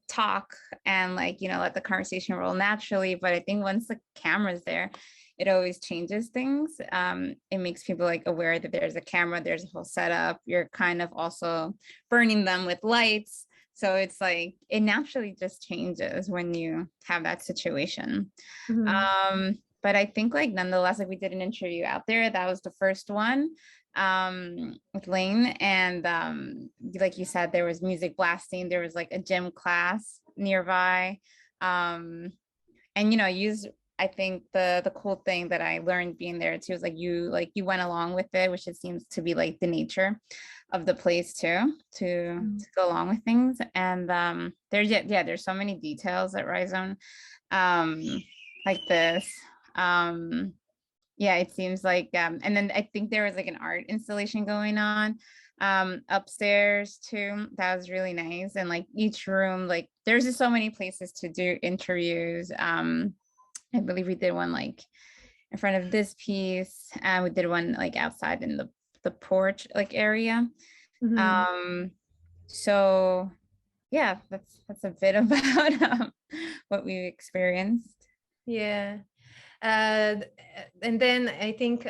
talk and like, let the conversation roll naturally. But I think once the camera's there, it always changes things. It makes people like aware that there's a camera, there's a whole setup. You're kind of also burning them with lights. So it's like, it naturally just changes when you have that situation. But I think like, nonetheless, like we did an interview out there, that was the first one with Lane. And like you said, there was music blasting, there was like a gym class nearby. And, I think the cool thing that I learned being there too is like you went along with it, which it seems to be like the nature of the place too, to go along with things. And there's so many details at Rhizome like this. It seems like and then I think there was like an art installation going on upstairs too. That was really nice. And like each room, like there's just so many places to do interviews. I believe we did one like in front of this piece, and we did one like outside in the porch like area. So yeah, that's a bit about what we experienced.
Yeah. And then I think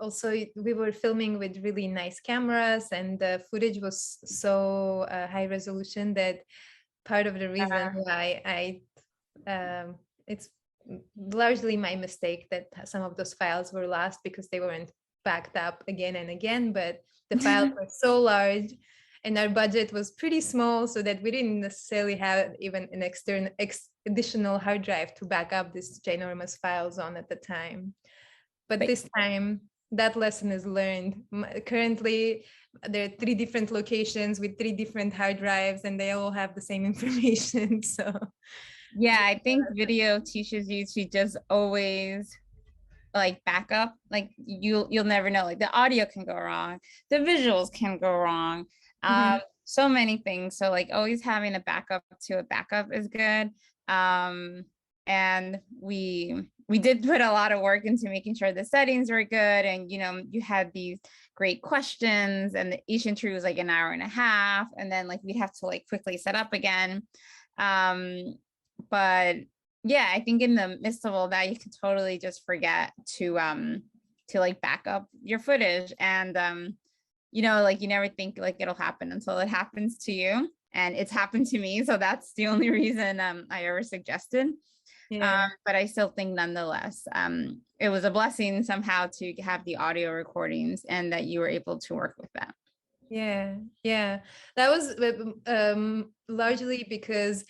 also we were filming with really nice cameras, and the footage was so high resolution that part of the reason why it's largely my mistake that some of those files were lost, because they weren't backed up again and again, but the files were so large and our budget was pretty small, so that we didn't necessarily have even an additional hard drive to back up these ginormous files on at the time. But this time that lesson is learned. Currently there are 3 different locations with 3 different hard drives, and they all have the same information. So
yeah, I think video teaches you to just always like back up. Like you'll never know, like the audio can go wrong, the visuals can go wrong, so many things. So like always having a backup to a backup is good. And And we did put a lot of work into making sure the settings were good. And, you know, you had these great questions, and each interview was like an hour and a half. And then like we'd have to like quickly set up again. But yeah, I think in the midst of all that, you could totally just forget to like back up your footage. And you know, like you never think like it'll happen until it happens to you. And it's happened to me. So that's the only reason I ever suggested.
Yeah.
But I still think nonetheless, it was a blessing somehow to have the audio recordings and that you were able to work with that.
Yeah, yeah, that was largely because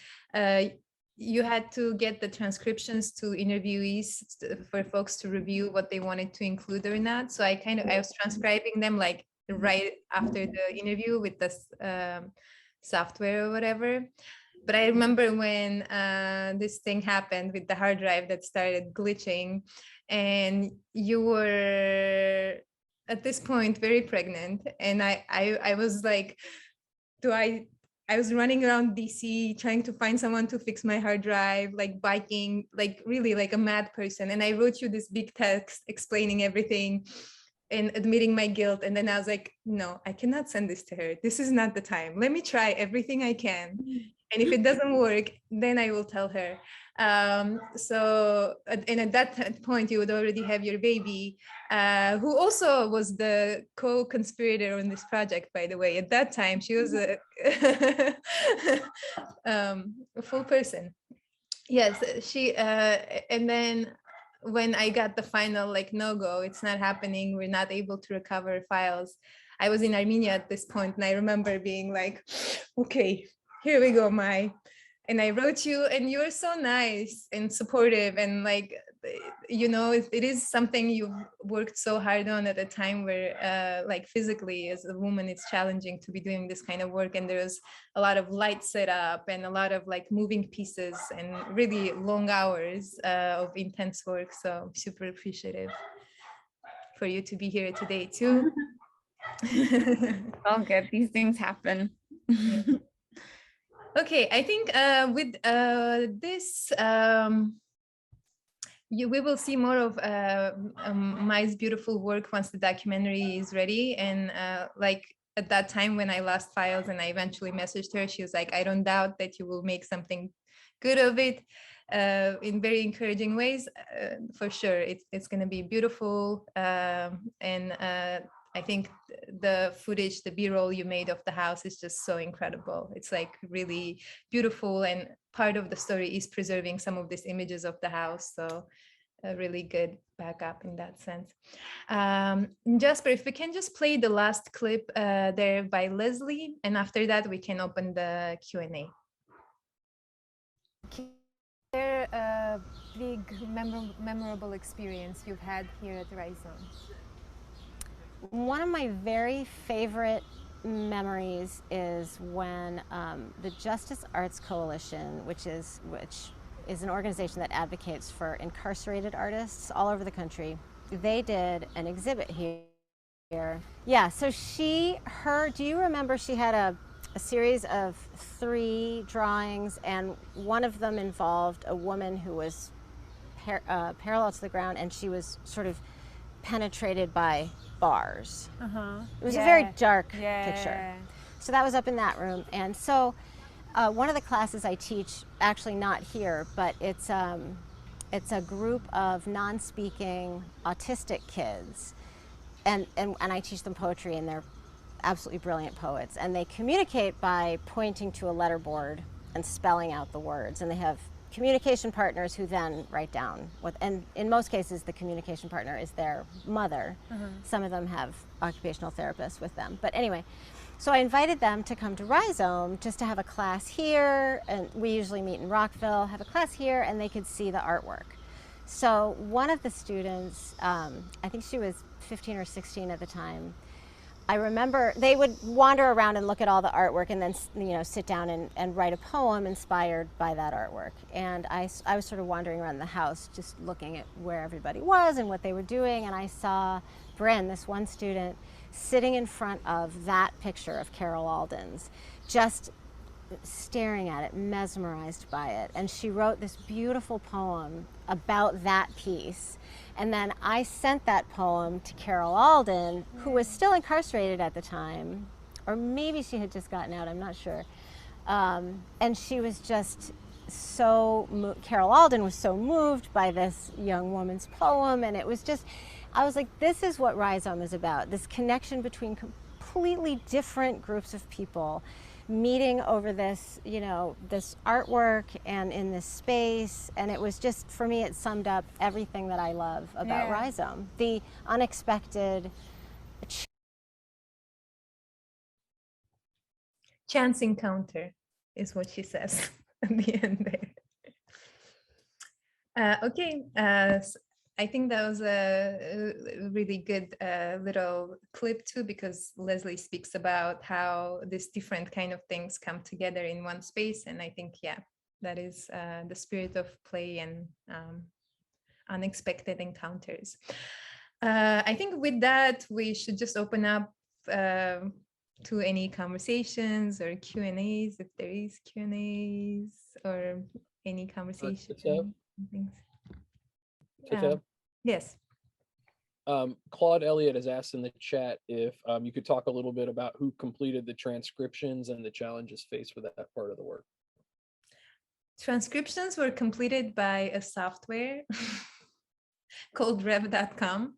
you had to get the transcriptions to interviewees for folks to review what they wanted to include or not. So I was transcribing them like right after the interview with this software or whatever. But I remember when this thing happened with the hard drive that started glitching, and you were at this point very pregnant, and I was like, I was running around DC trying to find someone to fix my hard drive, like biking, like really like a mad person. And I wrote you this big text explaining everything and admitting my guilt. And then I was like, no, I cannot send this to her. This is not the time. Let me try everything I can. And if it doesn't work, then I will tell her. And at that point, you would already have your baby, who also was the co-conspirator on this project, by the way. At that time, she was a full person. Yes, she, and then when I got the final, like, no-go, it's not happening, we're not able to recover files. I was in Armenia at this point, and I remember being like, okay, here we go, Mai. And I wrote you, and you were so nice and supportive, and like, you know, it is something you've worked so hard on at a time where like physically as a woman, it's challenging to be doing this kind of work. And there's a lot of light setup and a lot of like moving pieces and really long hours of intense work. So I'm super appreciative for you to be here today too.
All good, these things happen.
Okay, I think with this, we will see more of Mai's beautiful work once the documentary is ready. And like at that time when I lost files and I eventually messaged her, she was like, I don't doubt that you will make something good of it in very encouraging ways. For sure, it's going to be beautiful. And I think the footage, the B-roll you made of the house is just so incredible. It's like really beautiful, and part of the story is preserving some of these images of the house. So a really good backup in that sense. Jasper, if we can just play the last clip there by Leslie, and after that we can open the Q&A.
There a big memorable experience you've had here at Rhizome?
One of my very favorite memories is when the Justice Arts Coalition, which is an organization that advocates for incarcerated artists all over the country, they did an exhibit here. Yeah, so do you remember she had a series of 3 drawings, and one of them involved a woman who was parallel to the ground, and she was sort of penetrated by bars. It was a very dark picture. So that was up in that room. And so one of the classes I teach, actually not here, but it's a group of non-speaking autistic kids, and I teach them poetry, and they're absolutely brilliant poets, and they communicate by pointing to a letterboard and spelling out the words, and they have communication partners who then write down and in most cases the communication partner is their mother. Some of them have occupational therapists with them, but anyway, so I invited them to come to Rhizome just to have a class here, and we usually meet in Rockville, have a class here, and they could see the artwork. So one of the students, I think she was 15 or 16 at the time, I remember they would wander around and look at all the artwork and then, you know, sit down and write a poem inspired by that artwork. And I was sort of wandering around the house just looking at where everybody was and what they were doing, and I saw Bryn, this one student, sitting in front of that picture of Carol Alden's, just staring at it, mesmerized by it. And she wrote this beautiful poem about that piece. And then I sent that poem to Carol Alden, who was still incarcerated at the time, or maybe she had just gotten out, I'm not sure. And she was just so, Carol Alden was so moved by this young woman's poem, and it was just, I was like, this is what Rhizome is about, this connection between completely different groups of people meeting over this, you know, this artwork and in this space. And it was just, for me, it summed up everything that I love about Rhizome. The unexpected
chance encounter is what she says at the end there. Okay, I think that was a really good little clip too, because Leslie speaks about how these different kind of things come together in one space. And I think, yeah, that is the spirit of play and unexpected encounters. I think with that, we should just open up to any conversations or Q&As, if there is Q&As or any conversation. Yes.
Claude Elliott has asked in the chat if you could talk a little bit about who completed the transcriptions and the challenges faced with that part of the work.
Transcriptions were completed by a software called rev.com,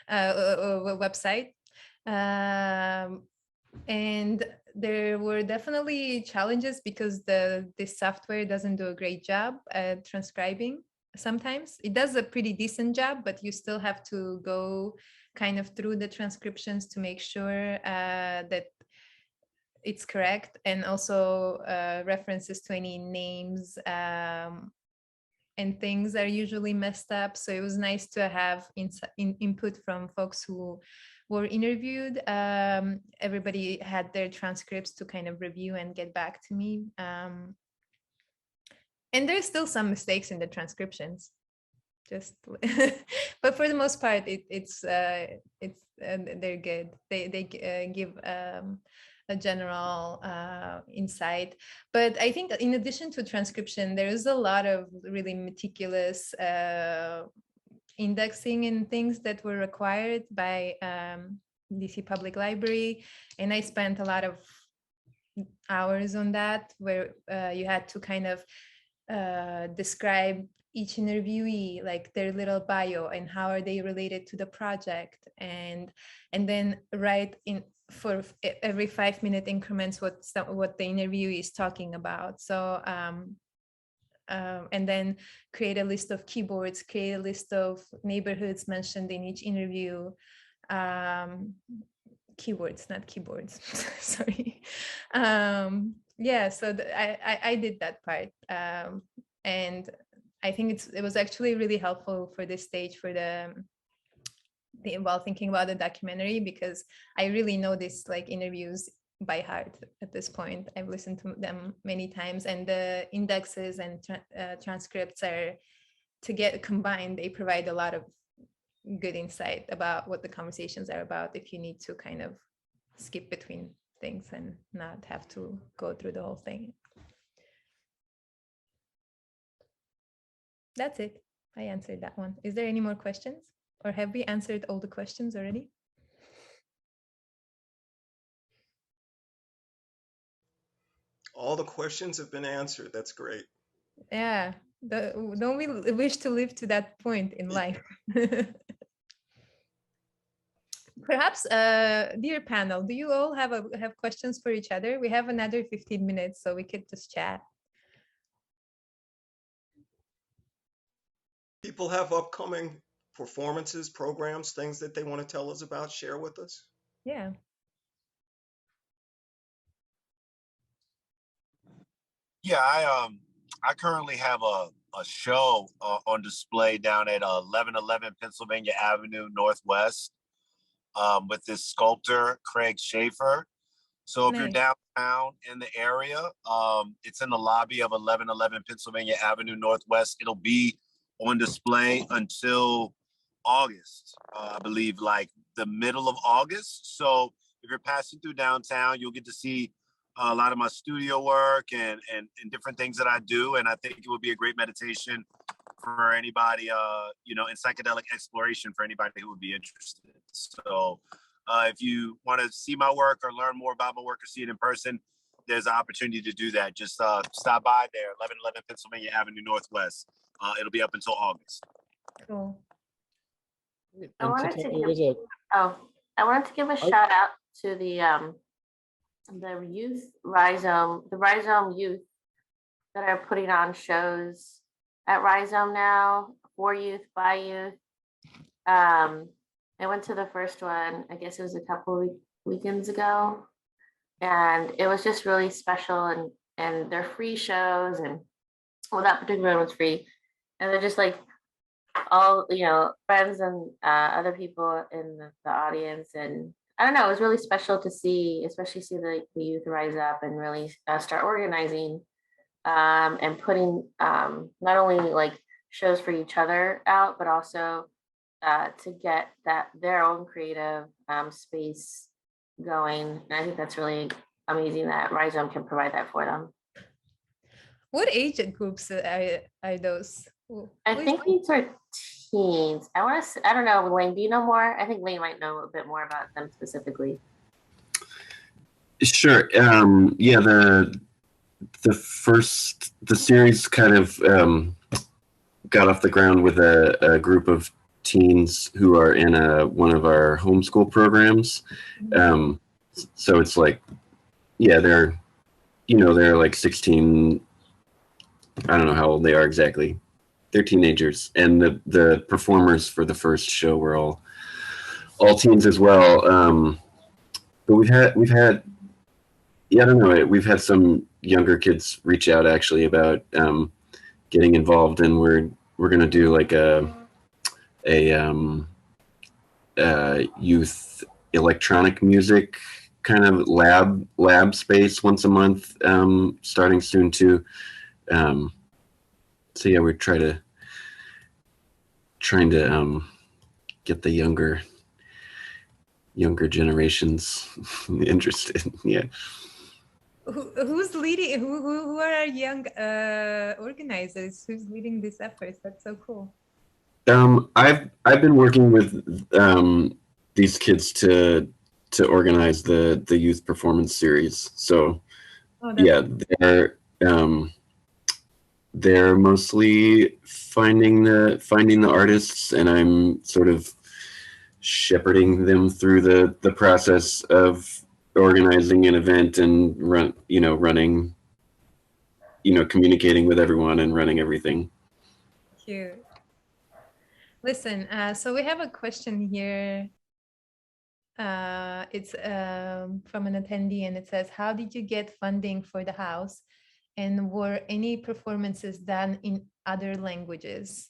a website. And there were definitely challenges because this software doesn't do a great job at transcribing. Sometimes it does a pretty decent job, but you still have to go kind of through the transcriptions to make sure that it's correct, and also references to any names and things are usually messed up. So it was nice to have input from folks who were interviewed. Everybody had their transcripts to kind of review and get back to me. And there's still some mistakes in the transcriptions, but for the most part, they're good. They give a general insight. But I think in addition to transcription, there is a lot of really meticulous indexing and things that were required by DC Public Library. And I spent a lot of hours on that, where you had to kind of describe each interviewee, like their little bio and how are they related to the project, and then write in for every 5-minute increments what the interviewee is talking about. So and then create a list of keyboards, create a list of neighborhoods mentioned in each interview. Keywords, not keyboards. Sorry. Yeah, so I did that part, and I think it was actually really helpful for this stage, for while thinking about the documentary, because I really know this like interviews by heart at this point. I've listened to them many times, and the indexes and transcripts are combined. They provide a lot of good insight about what the conversations are about, if you need to kind of skip between things and not have to go through the whole thing. That's it. I answered that one. Is there any more questions, or have we answered all the questions already?
All the questions have been answered. That's great.
Yeah. Don't we wish to live to that point in life? Perhaps, dear panel, do you all have questions for each other? We have another 15 minutes, so we could just chat.
People have upcoming performances, programs, things that they want to tell us about, share with us?
Yeah.
Yeah, I currently have a show on display down at 1111 Pennsylvania Avenue Northwest with this sculptor, Craig Schaefer. So if you're downtown in the area, it's in the lobby of 1111 Pennsylvania Avenue Northwest. It'll be on display until August, I believe, like the middle of August. So if you're passing through downtown, you'll get to see a lot of my studio work and different things that I do. And I think it would be a great meditation for anybody, you know, in psychedelic exploration for anybody who would be interested. So if you want to see my work or learn more about my work or see it in person, there's an opportunity to do that. Just stop by there, 1111 Pennsylvania Avenue Northwest. It'll be up until August.
Cool.
I wanted to give a shout out to the youth Rhizome, the Rhizome youth that are putting on shows at Rhizome now, for youth, by youth. I went to the first one, I guess it was a couple weekends ago, and it was just really special, and they're free shows, and well, that particular one was free, and they're just like all, you know, friends and other people in the audience, and I don't know, it was really special to see, especially see the youth rise up and really start organizing and putting not only like shows for each other out, but also to get their own creative space going. And I think that's really amazing that Rhizome can provide that for them.
What age groups are those?
I think these are teens. I don't know, Lane, do you know more? I think Lane might know a bit more about them specifically.
Sure. Yeah, the series kind of got off the ground with a group of teens who are in one of our homeschool programs. So it's like, yeah, they're like 16. I don't know how old they are exactly. They're teenagers, and the performers for the first show were all teens as well. But we've had yeah, I don't know. We've had some younger kids reach out actually about getting involved, and we're gonna do like a youth electronic music kind of lab space once a month, starting soon too. So yeah, we're trying to get the younger generations interested. Yeah.
Who's leading? Who are our young organizers? Who's leading these efforts? That's so cool.
I've been working with these kids to organize the youth performance series. So yeah, they're mostly finding the artists, and I'm sort of shepherding them through the process of organizing an event and running, communicating with everyone and running everything.
Cute. Listen, so we have a question here. It's from an attendee, and it says, how did you get funding for the house? And were any performances done in other languages?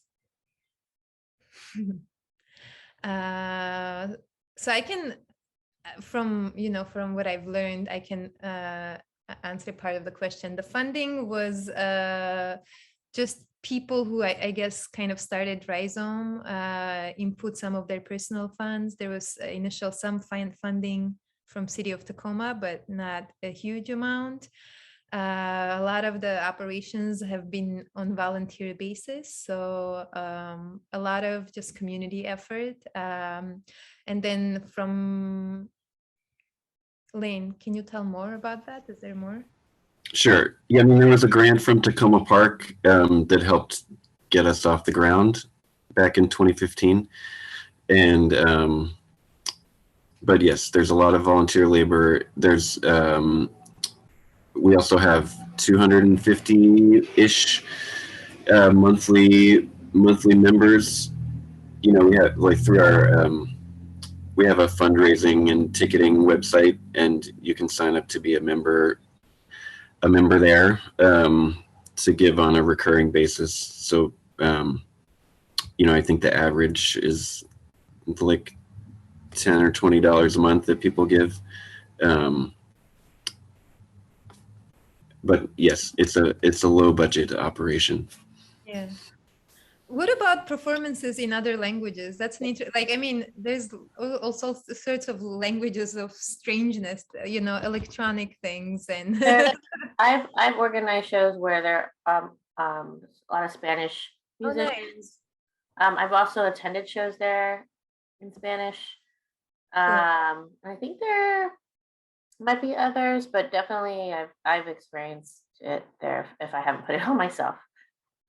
So I can, from what I've learned, I can answer part of the question. The funding was just people who I guess kind of started Rhizome, input some of their personal funds. There was initial some funding from City of Tacoma, but not a huge amount. A lot of the operations have been on volunteer basis, so a lot of just community effort. And then from Lane, can you tell more about that? Is there more?
Sure. Yeah, I mean, there was a grant from Tacoma Park that helped get us off the ground back in 2015. And, but yes, there's a lot of volunteer labor. There's, we also have 250-ish monthly members. We have like through our we have a fundraising and ticketing website, and you can sign up to be a member there to give on a recurring basis. So I think the average is like $10 or $20 a month that people give. But yes, it's a low budget operation.
Yeah. What about performances in other languages? That's an like, I mean, there's all sorts of languages of strangeness, you know, electronic things and.
I've organized shows where there are a lot of Spanish musicians.
Oh, nice.
I've also attended shows there in Spanish. I think there might be others, but definitely I've experienced it there if I haven't put it on myself.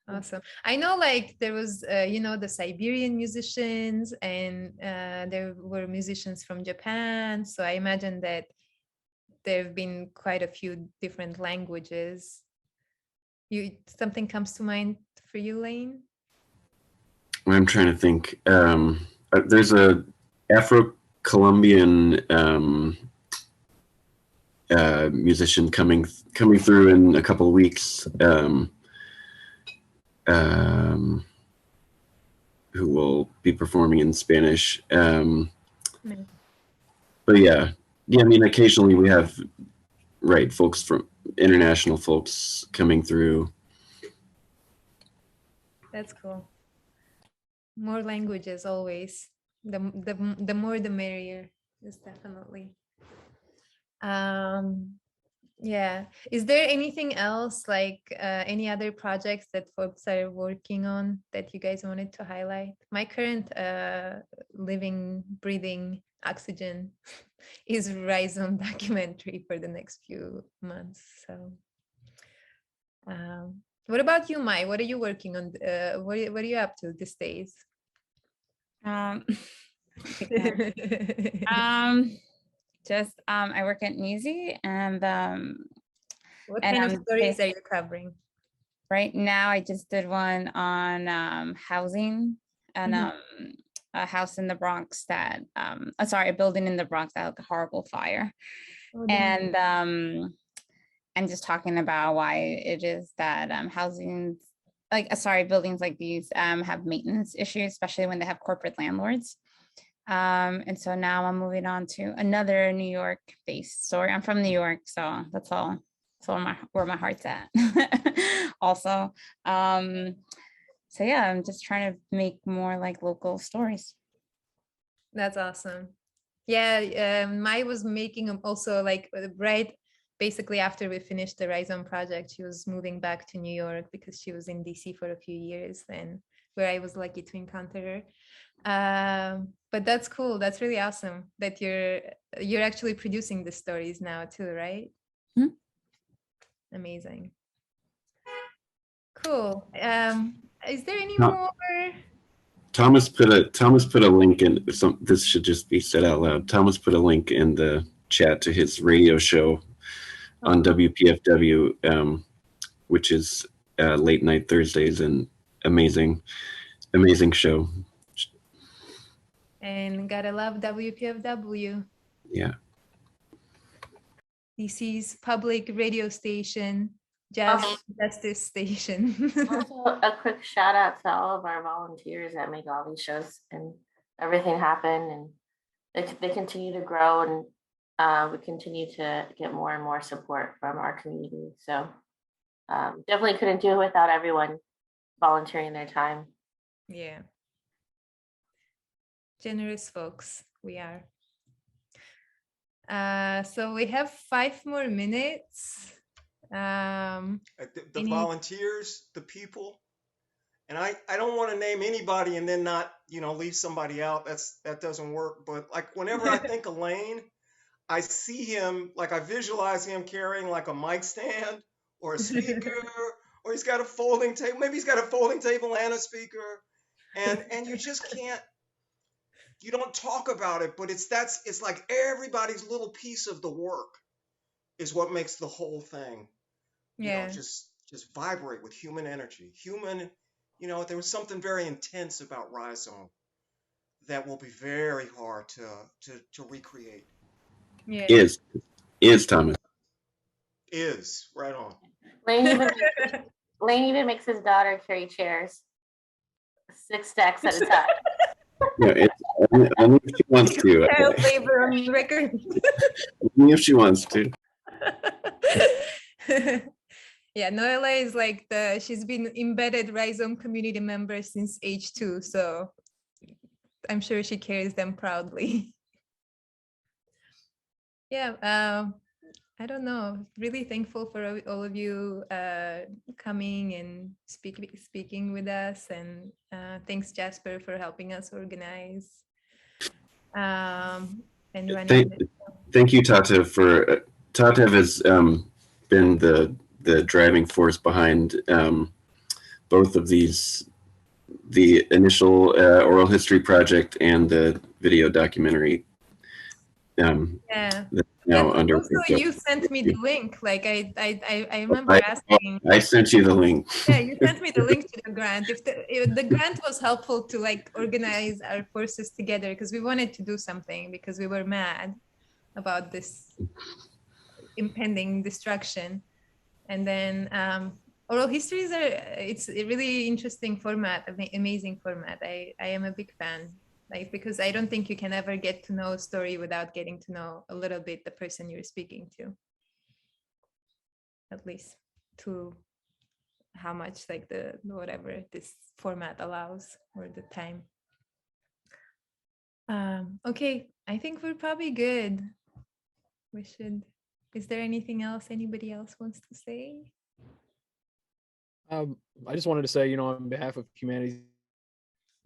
Awesome. I know, like, there was, you know, the Siberian musicians, and there were musicians from Japan. So I imagine that there have been quite a few different languages. Something comes to mind for you, Lane?
I'm trying to think. There's a Afro-Colombian musician coming through in a couple of weeks. Who will be performing in Spanish. But yeah, I mean, occasionally we have, folks from international folks coming through.
That's cool. More languages always. The more the merrier, is definitely. Yeah. Is there anything else, like any other projects that folks are working on that you guys wanted to highlight? My current living, breathing oxygen is Rhizome documentary for the next few months. So what about you, Mai? What are you working on? What are you up to these days?
Just I work at Newsy, and
what kind of stories are you covering?
Right now, I just did one on housing and a house in the Bronx that a building in the Bronx that had a horrible fire, and just talking about why it is that buildings like these have maintenance issues, especially when they have corporate landlords. And so now I'm moving on to another New York-based story. I'm from New York, so that's all. Where my heart's at. Also, so yeah, I'm just trying to make more like local stories.
That's awesome. Yeah, Mai was making them also, like, basically after we finished the Rhizome project, she was moving back to New York because she was in DC for a few years, and where I was lucky to encounter her. But that's cool. That's really awesome that you're actually producing the stories now too, right?
Mm-hmm.
Amazing. Cool. Is there any more?
Thomas put a link in. This should just be said out loud. Thomas put a link in the chat to his radio show on WPFW, which is late night Thursdays, and amazing show.
And gotta love WPFW.
Yeah.
DC's public radio station, justice station.
Also, a quick shout out to all of our volunteers that make all these shows and everything happen, and they continue to grow, and we continue to get more and more support from our community. So definitely couldn't do it without everyone volunteering their time.
Yeah. Generous folks, we are. So we have 5 more minutes.
The volunteers, the people, and I don't want to name anybody and then not, leave somebody out. That doesn't work. But like whenever I think of Lane, I see him, like I visualize him carrying like a mic stand or a speaker, or he's got a folding table. Maybe he's got a folding table and a speaker, and you just can't. You don't talk about it, but it's like everybody's little piece of the work is what makes the whole thing, just vibrate with human energy. There was something very intense about Rhizome that will be very hard to recreate.
Yeah.
Is Thomas.
Is right on.
Lane even makes his daughter carry chairs 6 stacks at a time.
Yeah, only if she wants to.
Child labor on record.
Only if she wants to.
Yeah, Noella is like she's been embedded Rhizome community member since age 2, so I'm sure she carries them proudly. Yeah, I don't know. Really thankful for all of you coming and speaking with us, and thanks Jasper for helping us organize. And
Thank you, Tatev, for Tatev has been the driving force behind both of these, the initial oral history project and the video documentary.
Yeah.
Now
And
under
also you sent me the link. Like I remember asking.
I sent you the link.
Yeah, you sent me the link to the grant. If the grant was helpful to like organize our forces together, because we wanted to do something, because we were mad about this impending destruction. And then oral histories it's a really interesting format, amazing format. I am a big fan, like, because I don't think you can ever get to know a story without getting to know a little bit the person you're speaking to, at least to how much like the whatever this format allows, or the time. Okay, I think we're probably good. We should. Is there anything else anybody else wants to say?
I just wanted to say, on behalf of Humanities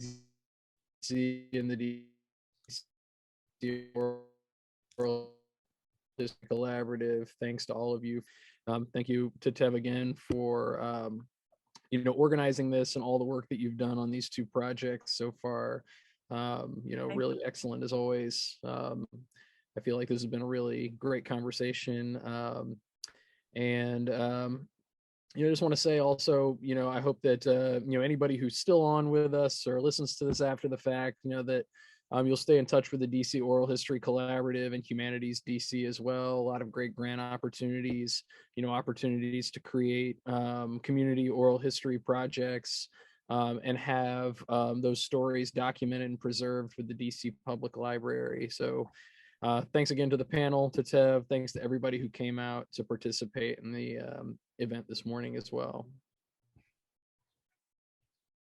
DC and the DC Oral History Collaborative, thanks to all of you. Thank you to Tatev again for organizing this and all the work that you've done on these 2 projects so far. Really excellent as always. I feel like this has been a really great conversation. I just want to say also, I hope that, anybody who's still on with us or listens to this after the fact, that you'll stay in touch with the DC Oral History Collaborative and Humanities DC as well. A lot of great grant opportunities, opportunities to create community oral history projects and have those stories documented and preserved with the DC Public Library. So thanks again to the panel, to Tatev. Thanks to everybody who came out to participate in the event this morning as well.